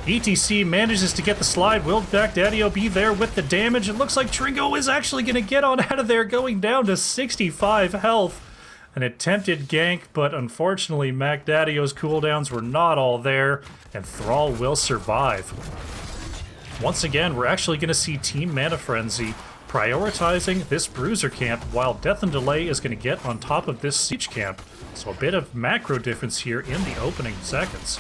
ETC manages to get the slide. Will Mac Daddy-O be there with the damage? It looks like Tringo is actually going to get on out of there, going down to 65 health. An attempted gank, but unfortunately Mac Daddy-O's cooldowns were not all there, and Thrall will survive. Once again, we're actually going to see Team Mana Frenzy prioritizing this Bruiser camp, while Death and Delay is going to get on top of this Siege camp. So a bit of macro difference here in the opening seconds.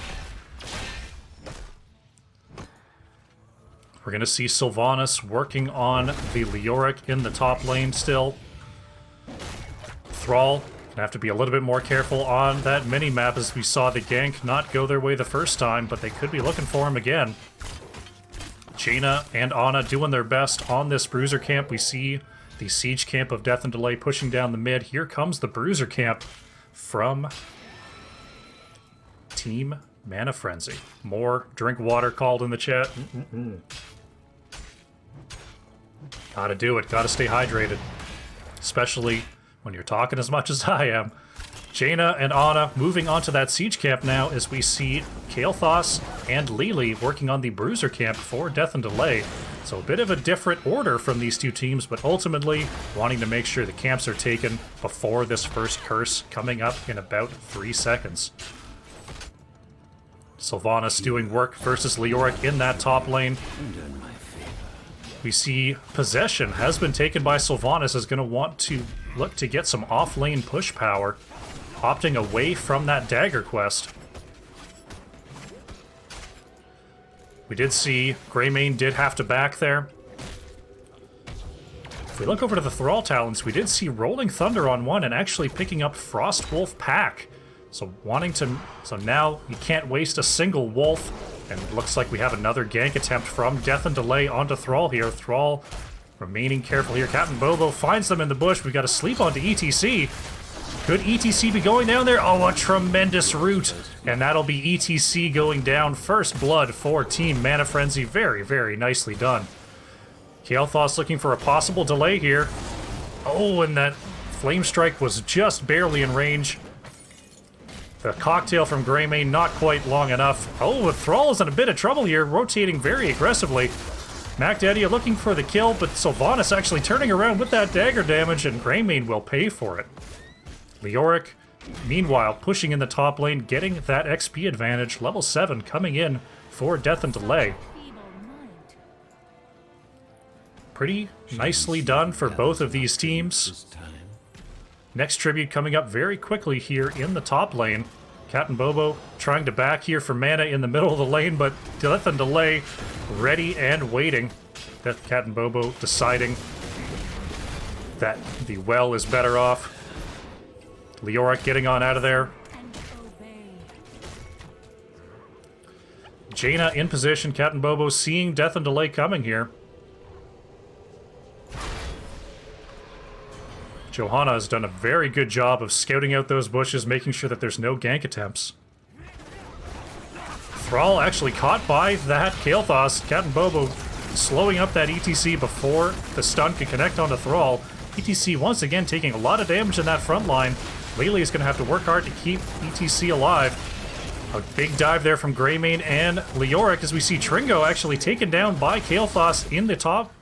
We're going to see Sylvanas working on the Leoric in the top lane still. Thrall gonna have to be a little bit more careful on that mini-map, as we saw the gank not go their way the first time, but they could be looking for him again. Jaina and Ana doing their best on this Bruiser camp. We see the Siege camp of Death and Delay pushing down the mid. Here comes the Bruiser camp from Team Mana Frenzy. More drink water called in the chat. Gotta do it. Gotta stay hydrated. Especially when you're talking as much as I am. Jaina and Ana moving on to that siege camp now as we see Kael'thas and Lili working on the Bruiser camp for Death and Delay. So a bit of a different order from these two teams, but ultimately wanting to make sure the camps are taken before this first curse coming up in about 3 seconds. Sylvanas doing work versus Leoric in that top lane. We see Possession has been taken by Sylvanas, is going to want to look to get some off-lane push power, opting away from that dagger quest. We did see Greymane did have to back there. If we look over to the Thrall talents, we did see Rolling Thunder on one and actually picking up Frostwolf Pack. So now you can't waste a single wolf. And it looks like we have another gank attempt from Death and Delay onto Thrall here. Thrall remaining careful here. Captain Bobo finds them in the bush. We got to sleep onto ETC. Could ETC be going down there? Oh, a tremendous route. And that'll be ETC going down. First blood for Team Mana Frenzy. Very, very nicely done. Kael'thas looking for a possible delay here. Oh, and that Flame Strike was just barely in range. The cocktail from Greymane not quite long enough. Oh, Thrall is in a bit of trouble here, rotating very aggressively. MacDaddy looking for the kill, but Sylvanas actually turning around with that dagger damage, and Greymane will pay for it. Leoric, meanwhile, pushing in the top lane, getting that XP advantage. Level 7 coming in for Death and Delay. Pretty nicely done for both of these teams. Next tribute coming up very quickly here in the top lane. Captain Bobo trying to back here for mana in the middle of the lane, but Death and Delay ready and waiting. Captain Bobo deciding that the well is better off. Leoric getting on out of there. Jaina in position. Captain Bobo seeing Death and Delay coming here. Johanna has done a very good job of scouting out those bushes, making sure that there's no gank attempts. Thrall actually caught by that Kael'thas. Captain Bobo slowing up that ETC before the stun can connect onto Thrall. ETC once again taking a lot of damage in that front line. Lili is going to have to work hard to keep ETC alive. A big dive there from Greymane and Leoric as we see Tringo actually taken down by Kael'thas in the top.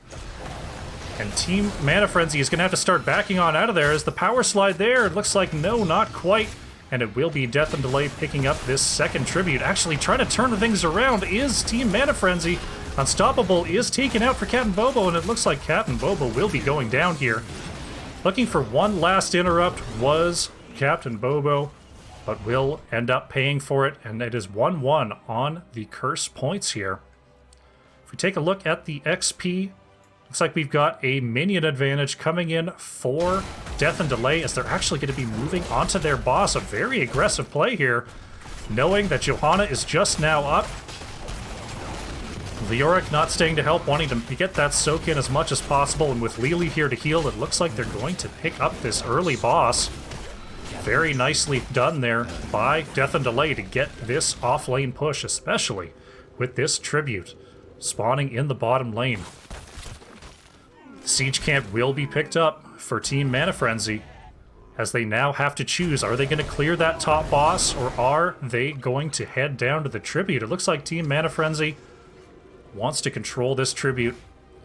And Team Mana Frenzy is going to have to start backing on out of there as the power slide there. It looks like no, not quite. And it will be Death and Delay picking up this second tribute. Actually trying to turn things around is Team Mana Frenzy. Unstoppable is taken out for Captain Bobo, and it looks like Captain Bobo will be going down here. Looking for one last interrupt was Captain Bobo, but will end up paying for it, and it is 1-1 on the curse points here. If we take a look at the XP, looks like we've got a minion advantage coming in for Death and Delay as they're actually going to be moving onto their boss. A very aggressive play here, knowing that Johanna is just now up. Leoric not staying to help, wanting to get that soak in as much as possible, and with Lili here to heal, it looks like they're going to pick up this early boss. Very nicely done there by Death and Delay to get this off-lane push, especially with this tribute spawning in the bottom lane. Siege camp will be picked up for Team Mana Frenzy as they now have to choose. Are they going to clear that top boss, or are they going to head down to the tribute? It looks like Team Mana Frenzy wants to control this tribute.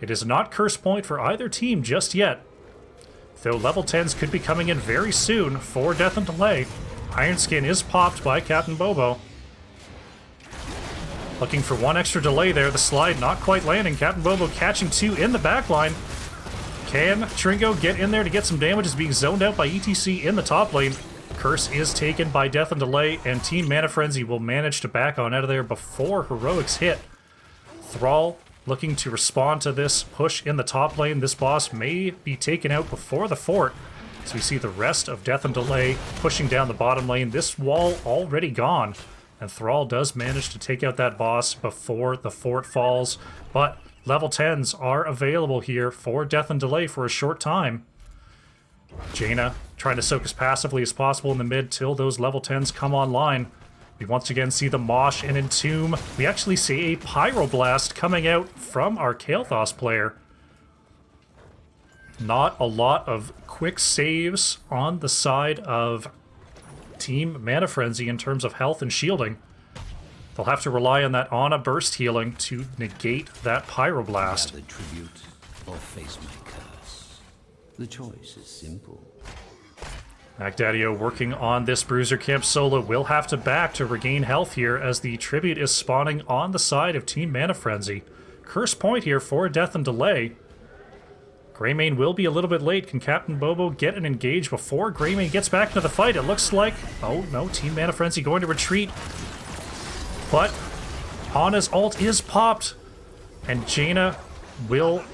It is not curse point for either team just yet, though level 10s could be coming in very soon for Death and Delay. Iron Skin is popped by Captain Bobo. Looking for one extra delay there. The slide not quite landing. Captain Bobo catching two in the backline. Can Tringo get in there to get some damage? Is being zoned out by ETC in the top lane. Curse is taken by Death and Delay, and Team Mana Frenzy will manage to back on out of there before Heroics hit. Thrall looking to respond to this push in the top lane. This boss may be taken out before the fort. So we see the rest of Death and Delay pushing down the bottom lane. This wall already gone. And Thrall does manage to take out that boss before the fort falls. But level 10s are available here for Death and Delay for a short time. Jaina trying to soak as passively as possible in the mid till those level 10s come online. We once again see the Mosh and Entomb. We actually see a Pyroblast coming out from our Kael'thas player. Not a lot of quick saves on the side of Team Mana Frenzy in terms of health and shielding. They'll have to rely on that Ana burst healing to negate that Pyroblast. Gather tribute or face my curse. The choice is simple. MacDaddio working on this Bruiser Camp solo will have to back to regain health here as the tribute is spawning on the side of Team Mana Frenzy. Curse point here for Death and Delay. Greymane will be a little bit late. Can Captain Bobo get an engage before Greymane gets back into the fight? It looks like... Oh, no. Team Mana Frenzy going to retreat. But Ana's ult is popped. And Jaina will...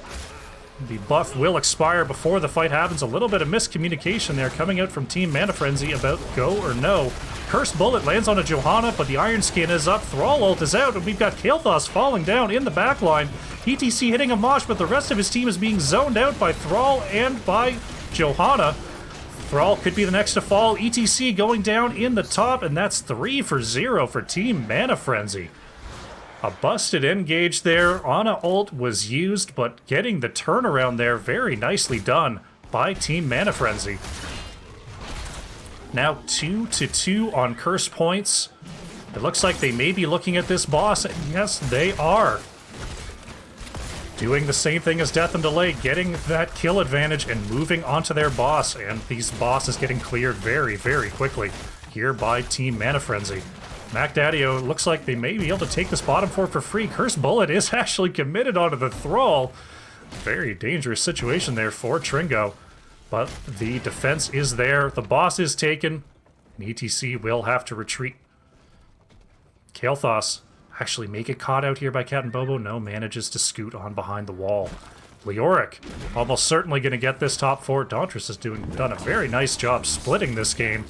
The buff will expire before the fight happens. A little bit of miscommunication there coming out from Team Mana Frenzy about go or no. Cursed Bullet lands on a Johanna, but the Iron Skin is up. Thrall ult is out, and we've got Kael'thas falling down in the backline. ETC hitting a Mosh, but the rest of his team is being zoned out by Thrall and by Johanna. Thrall could be the next to fall. ETC going down in the top, and that's 3 for 0 for Team Mana Frenzy. A busted engage there. Ana ult was used, but getting the turnaround there very nicely done by Team Mana Frenzy. Now 2-2 on curse points. It looks like they may be looking at this boss, and yes, they are. Doing the same thing as Death and Delay, getting that kill advantage and moving onto their boss, and these bosses getting cleared very, very quickly here by Team Mana Frenzy. MacDaddio looks like they may be able to take this bottom fort for free. Cursed Bullet is actually committed onto the Thrall. Very dangerous situation there for Tringo. But the defense is there. The boss is taken. And ETC will have to retreat. Kael'thas actually may get caught out here by Captain Bobo. No, manages to scoot on behind the wall. Leoric almost certainly going to get this top fort. Dauntress has done a very nice job splitting this game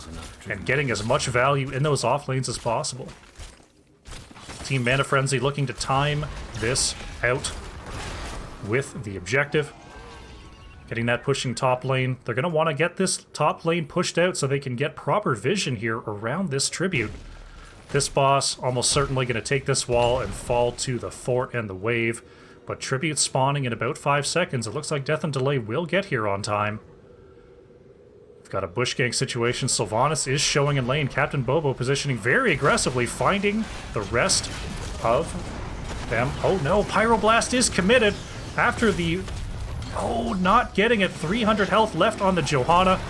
and getting as much value in those off lanes as possible. Team Mana Frenzy looking to time this out with the objective. Getting that pushing top lane. They're going to want to get this top lane pushed out so they can get proper vision here around this tribute. This boss almost certainly going to take this wall and fall to the fort and the wave. But tribute spawning in about 5 seconds. It looks like Death and Delay will get here on time. We've got a bush gang situation. Sylvanas is showing in lane. Captain Bobo positioning very aggressively, finding the rest of them. Oh no, Pyroblast is committed after the... Oh, not getting it. 300 health left on the Johanna.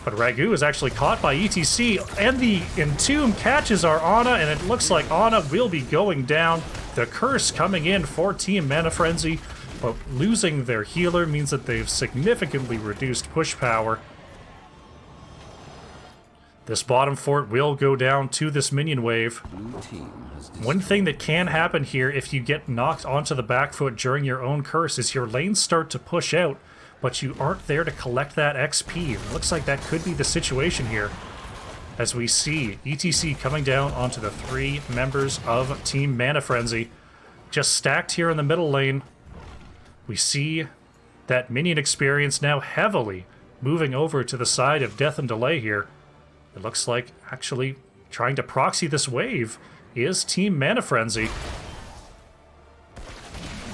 But Ragu is actually caught by ETC, and the Entomb catches our Ana, and it looks like Ana will be going down. The curse coming in for Team Mana Frenzy, but losing their healer means that they've significantly reduced push power. This bottom fort will go down to this minion wave. One thing that can happen here if you get knocked onto the back foot during your own curse is your lanes start to push out, but you aren't there to collect that XP. It looks like that could be the situation here, as we see ETC coming down onto the 3 members of Team Mana Frenzy. Just stacked here in the middle lane. We see that minion experience now heavily moving over to the side of Death and Delay here. It looks like actually trying to proxy this wave is Team Mana Frenzy.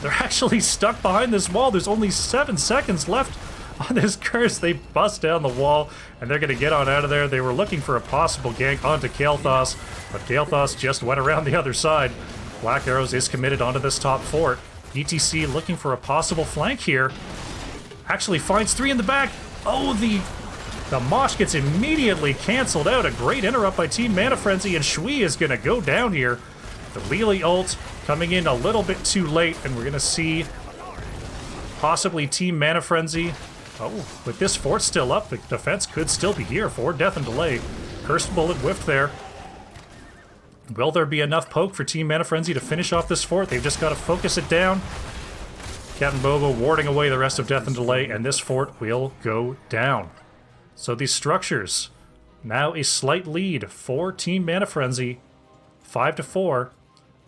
They're actually stuck behind this wall. There's only 7 seconds left on this curse. They bust down the wall, and they're going to get on out of there. They were looking for a possible gank onto Kael'thas, but Kael'thas just went around the other side. Black Arrows is committed onto this top fort. ETC looking for a possible flank here. Actually finds 3 in the back. Oh, the Mosh gets immediately canceled out. A great interrupt by Team Mana Frenzy, and Shui is going to go down here. The Lili ult coming in a little bit too late, and we're going to see possibly Team Mana Frenzy. Oh, with this fort still up, the defense could still be here for Death and Delay. Cursed Bullet whiffed there. Will there be enough poke for Team Mana Frenzy to finish off this fort? They've just got to focus it down. Captain Bobo warding away the rest of Death and Delay, and this fort will go down. So these structures, now a slight lead for Team Mana Frenzy, 5-4.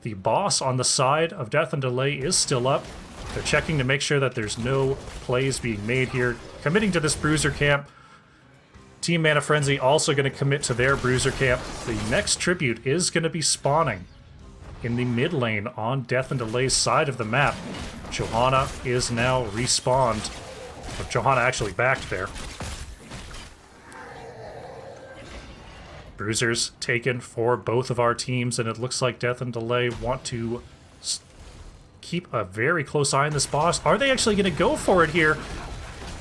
The boss on the side of Death and Delay is still up. They're checking to make sure that there's no plays being made here. Committing to this Bruiser camp. Team Mana Frenzy also going to commit to their bruiser camp. The next tribute is going to be spawning in the mid lane on Death and Delay's side of the map. Johanna is now respawned. Or Johanna actually backed there. Bruisers taken for both of our teams, and it looks like Death and Delay want to keep a very close eye on this boss. Are they actually going to go for it here?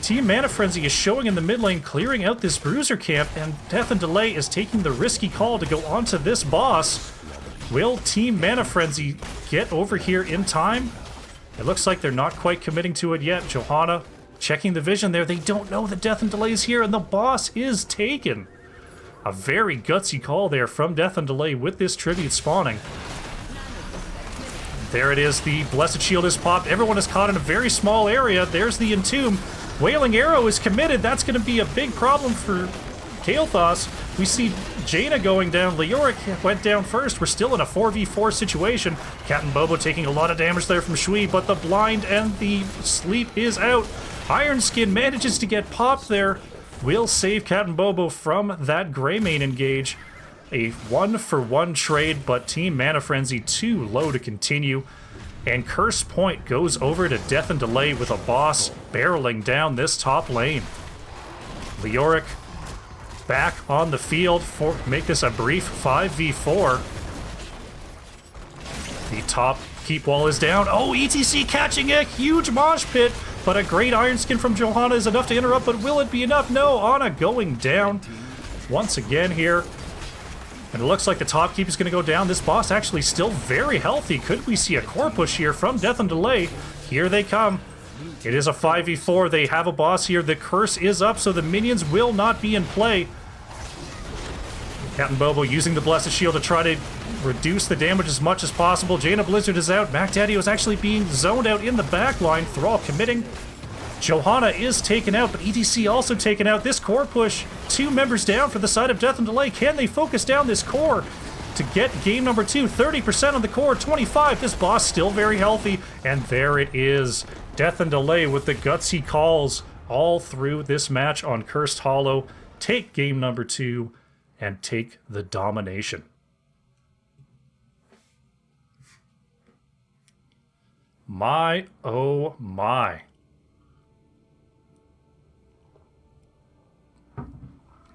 Team Mana Frenzy is showing in the mid lane, clearing out this bruiser camp, and Death and Delay is taking the risky call to go onto this boss. Will Team Mana Frenzy get over here in time? It looks like they're not quite committing to it yet. Johanna checking the vision there. They don't know that Death and Delay is here, and the boss is taken. A very gutsy call there from Death and Delay with this tribute spawning. There it is. The Blessed Shield is popped. Everyone is caught in a very small area. There's the Entomb. Wailing Arrow is committed. That's going to be a big problem for Kael'thas. We see Jaina going down. Leoric went down first. We're still in a 4v4 situation. Captain Bobo taking a lot of damage there from Shui, but the blind and the sleep is out. Ironskin manages to get popped there. Will save Captain Bobo from that Greymane engage. A 1-for-1 trade, but Team Mana Frenzy too low to continue. And Curse Point goes over to Death and Delay with a boss barreling down this top lane. Leoric back on the field for make this a brief 5v4. The top keep wall is down. Oh, ETC catching a huge mosh pit, but a great Iron Skin from Johanna is enough to interrupt, but will it be enough? No, Ana going down once again here. And it looks like the top keep is going to go down. This boss actually still very healthy. Could we see a core push here from Death and Delay? Here they come. It is a 5v4. They have a boss here. The curse is up, so the minions will not be in play. Captain Bobo using the Blessed Shield to try to reduce the damage as much as possible. Jaina Blizzard is out. Mac Daddy was actually being zoned out in the back line. Thrall committing. Johanna is taken out, but ETC also taken out. This core push, 2 members down for the side of Death and Delay. Can they focus down this core to get game number 2? 30% on the core, 25. This boss still very healthy, and there it is. Death and Delay with the gutsy calls all through this match on Cursed Hollow. Take game number 2 and take the domination. My, oh my.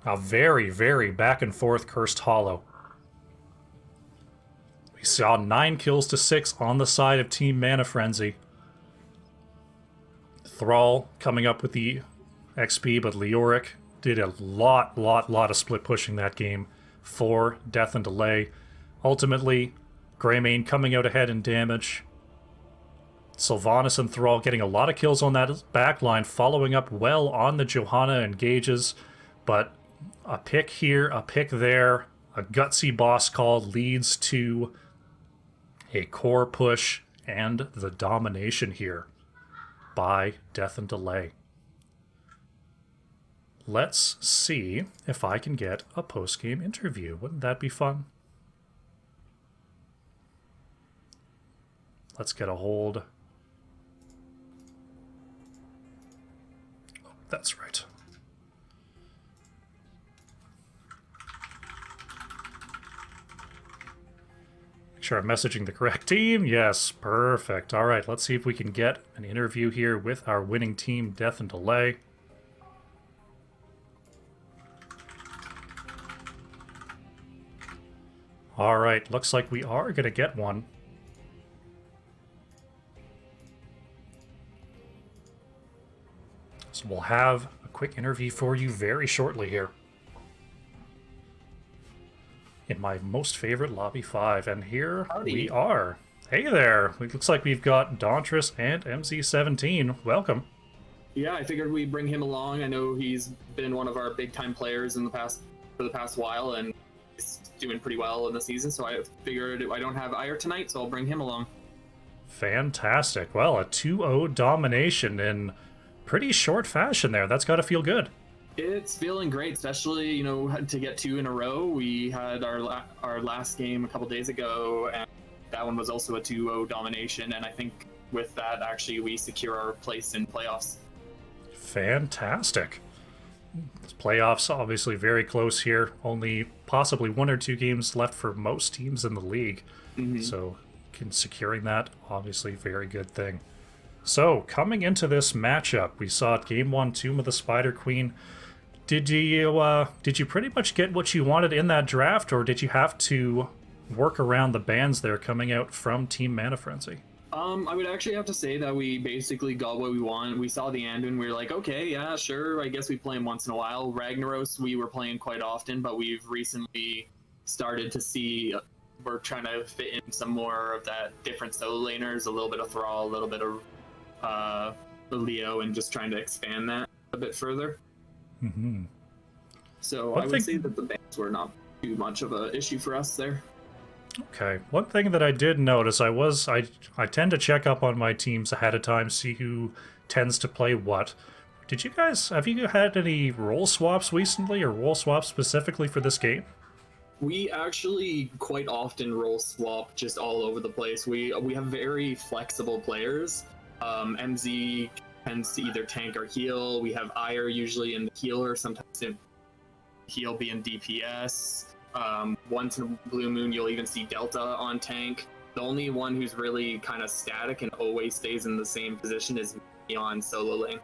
A very, very back and forth Cursed Hollow. We saw 9 kills to 6 on the side of Team Mana Frenzy. Thrall coming up with the XP, but Leoric did a lot of split pushing that game for Death and Delay. Ultimately, Greymane coming out ahead in damage. Sylvanas and Thrall getting a lot of kills on that backline, following up well on the Johanna engages, but a pick here, a pick there, a gutsy boss call leads to a core push and the domination here by Death and Delay. Let's see if I can get a post-game interview. Wouldn't that be fun? Let's get a hold. Oh, that's right. Make sure I'm messaging the correct team. Yes, perfect. All right, let's see if we can get an interview here with our winning team, Death and Delay. All right, looks like we are going to get one. So we'll have a quick interview for you very shortly here. In my most favorite Lobby 5, and here we are. Hey there! It looks like we've got Dauntress and MZ17. Welcome. Yeah, I figured we'd bring him along. I know he's been one of our big-time players in the past while, and he's doing pretty well in the season, so I figured I don't have Ire tonight, so I'll bring him along. Fantastic. Well, a 2-0 domination in pretty short fashion there. That's got to feel good. It's feeling great, especially, you know, to get 2 in a row. We had our last game a couple days ago, and that one was also a 2-0 domination, and I think with that, actually, we secure our place in playoffs. Fantastic. This playoffs obviously very close here. Only possibly 1 or 2 games left for most teams in the league. So securing that, obviously very good thing. So coming into this matchup, we saw game 1 Tomb of the Spider Queen. Did you pretty much get what you wanted in that draft, or did you have to work around the bans there coming out from Team Mana Frenzy? I would actually have to say that we basically got what we want. We saw the Anduin, we were like, okay, yeah, sure, I guess we play him once in a while. Ragnaros, we were playing quite often, but we've recently started to see we're trying to fit in some more of that different solo laners, a little bit of Thrall, a little bit of Leo, and just trying to expand that a bit further. So I would say that the bans were not too much of an issue for us there. Okay. One thing that I did notice, I tend to check up on my teams ahead of time, see who tends to play what. Have you had any role swaps recently, or role swaps specifically for this game? We actually quite often role swap just all over the place. We have very flexible players. MZ tends to either tank or heal. We have Ire usually in the healer, sometimes he'll be in DPS. Once in a blue moon, you'll even see Delta on tank. The only one who's really kind of static and always stays in the same position is me on solo lane.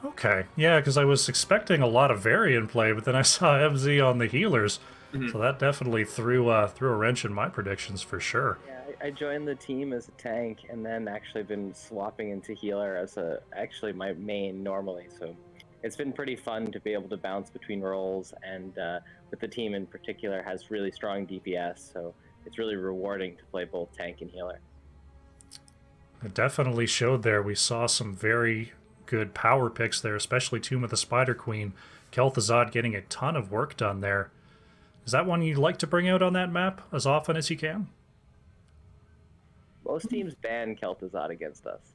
Okay, yeah, because I was expecting a lot of variant play, but then I saw MZ on the healers, so that definitely threw a wrench in my predictions for sure. Yeah, I joined the team as a tank, and then actually been swapping into healer as actually my main normally. So it's been pretty fun to be able to bounce between roles, and with the team in particular has really strong DPS, so it's really rewarding to play both tank and healer. It definitely showed there. We saw some very good power picks there, especially Tomb of the Spider Queen. Kel'Thuzad getting a ton of work done there. Is that one you'd like to bring out on that map as often as you can? Most teams ban Kel'Thuzad against us.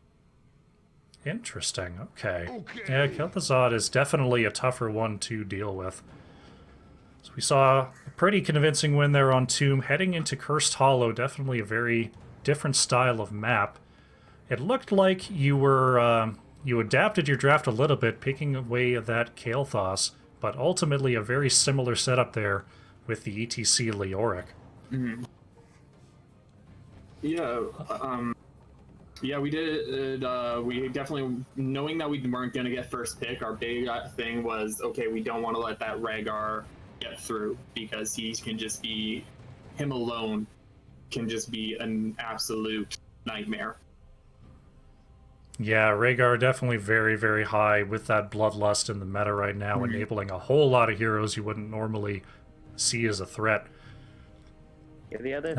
Interesting. Okay. Yeah, Kel'Thuzad is definitely a tougher one to deal with. So we saw a pretty convincing win there on Tomb. Heading into Cursed Hollow, definitely a very different style of map. It looked like you adapted your draft a little bit, picking away of that Kael'thas, but ultimately a very similar setup there with the ETC Leoric. Yeah, we did it. We definitely, knowing that we weren't going to get first pick, our big thing was, okay, we don't want to let that Rhaegar get through, because he can just be, him alone can just be an absolute nightmare. Yeah, Rhaegar definitely very, very high with that bloodlust in the meta right now, enabling a whole lot of heroes you wouldn't normally see as a threat. Yeah, the other thing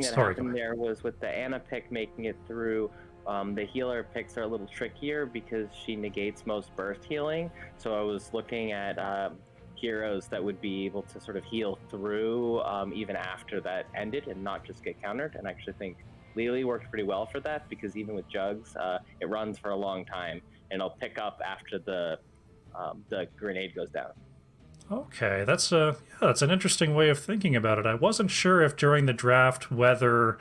that happened there was with the Ana pick making it through. The healer picks are a little trickier because she negates most burst healing. So I was looking at heroes that would be able to sort of heal through even after that ended and not just get countered. And I actually think Lily worked pretty well for that, because even with Jugs, it runs for a long time and it'll pick up after the grenade goes down. Okay, that's an interesting way of thinking about it. I wasn't sure if during the draft whether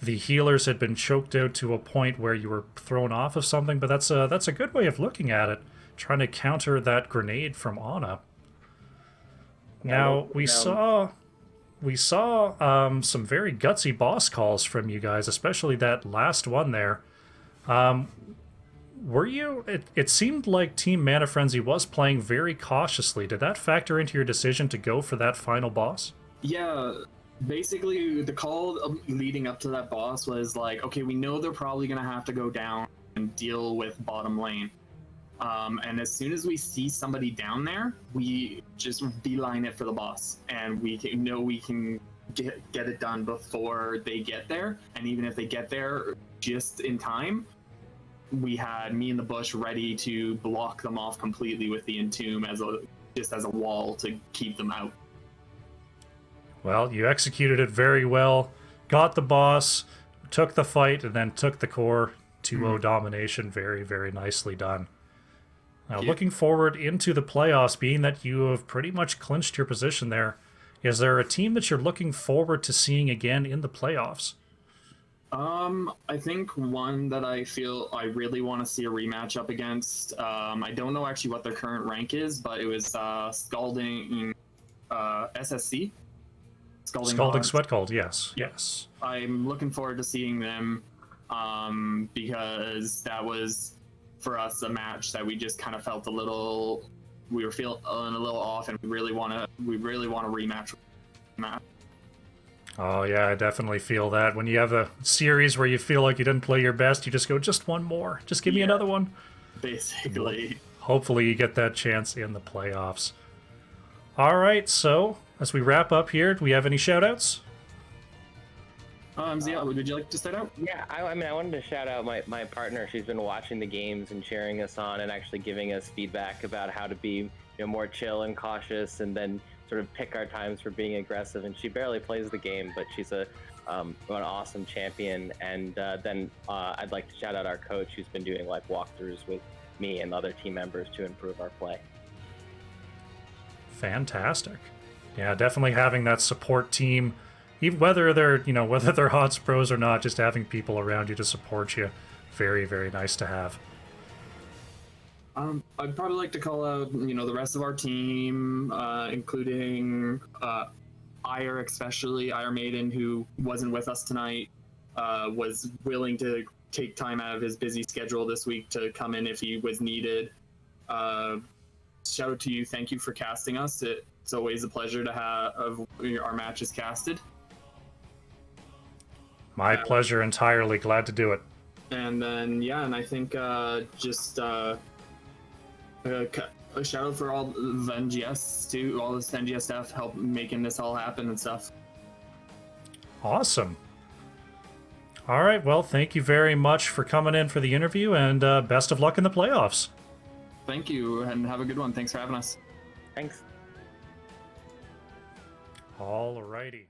the healers had been choked out to a point where you were thrown off of something, but that's a good way of looking at it, trying to counter that grenade from Ana. Now, we saw some very gutsy boss calls from you guys, especially that last one there. It seemed like Team Mana Frenzy was playing very cautiously. Did that factor into your decision to go for that final boss? Yeah, basically the call leading up to that boss was like, okay, we know they're probably going to have to go down and deal with bottom lane. And as soon as we see somebody down there, we just beeline it for the boss, and we can get it done before they get there. And even if they get there just in time, we had me in the bush ready to block them off completely with the Entomb as a wall to keep them out. Well, you executed it very well, got the boss, took the fight, and then took the core. 2-0 domination. Very, very nicely done. Now, looking forward into the playoffs, being that you have pretty much clinched your position there, is there a team that you're looking forward to seeing again in the playoffs? I think one that I feel I really want to see a rematch up against. I don't know actually what their current rank is, but it was Scalding SSC. Scalding Sweat Cold, yes, yes. I'm looking forward to seeing them because that was for us a match that we just kind of felt we were feeling a little off, and we really want to rematch. Oh yeah, I definitely feel that. When you have a series where you feel like you didn't play your best, you just go, just one more. Just give me another one. Basically. Hopefully you get that chance in the playoffs. All right, so as we wrap up here, do we have any shout-outs? Zia, would you like to start out? Yeah, I mean, I wanted to shout out my partner. She's been watching the games and cheering us on and actually giving us feedback about how to be more chill and cautious, and then sort of pick our times for being aggressive. And she barely plays the game, but she's an awesome champion. And then I'd like to shout out our coach, who's been doing like walkthroughs with me and other team members to improve our play. Fantastic. Yeah, definitely having that support team, even whether they're HOTS pros or not, just having people around you to support you, very, very nice to have. I'd probably like to call out, the rest of our team, including Ire, especially Ire Maiden, who wasn't with us tonight, was willing to take time out of his busy schedule this week to come in if he was needed. Shout out to you. Thank you for casting us. It's always a pleasure to have our matches casted. My pleasure entirely. Glad to do it. And then, and I think just a shout out for all the NGS too, all this NGS staff help making this all happen and stuff. Awesome. All right, well, thank you very much for coming in for the interview, and best of luck in the playoffs. Thank you, and have a good one. Thanks for having us. Thanks. All righty.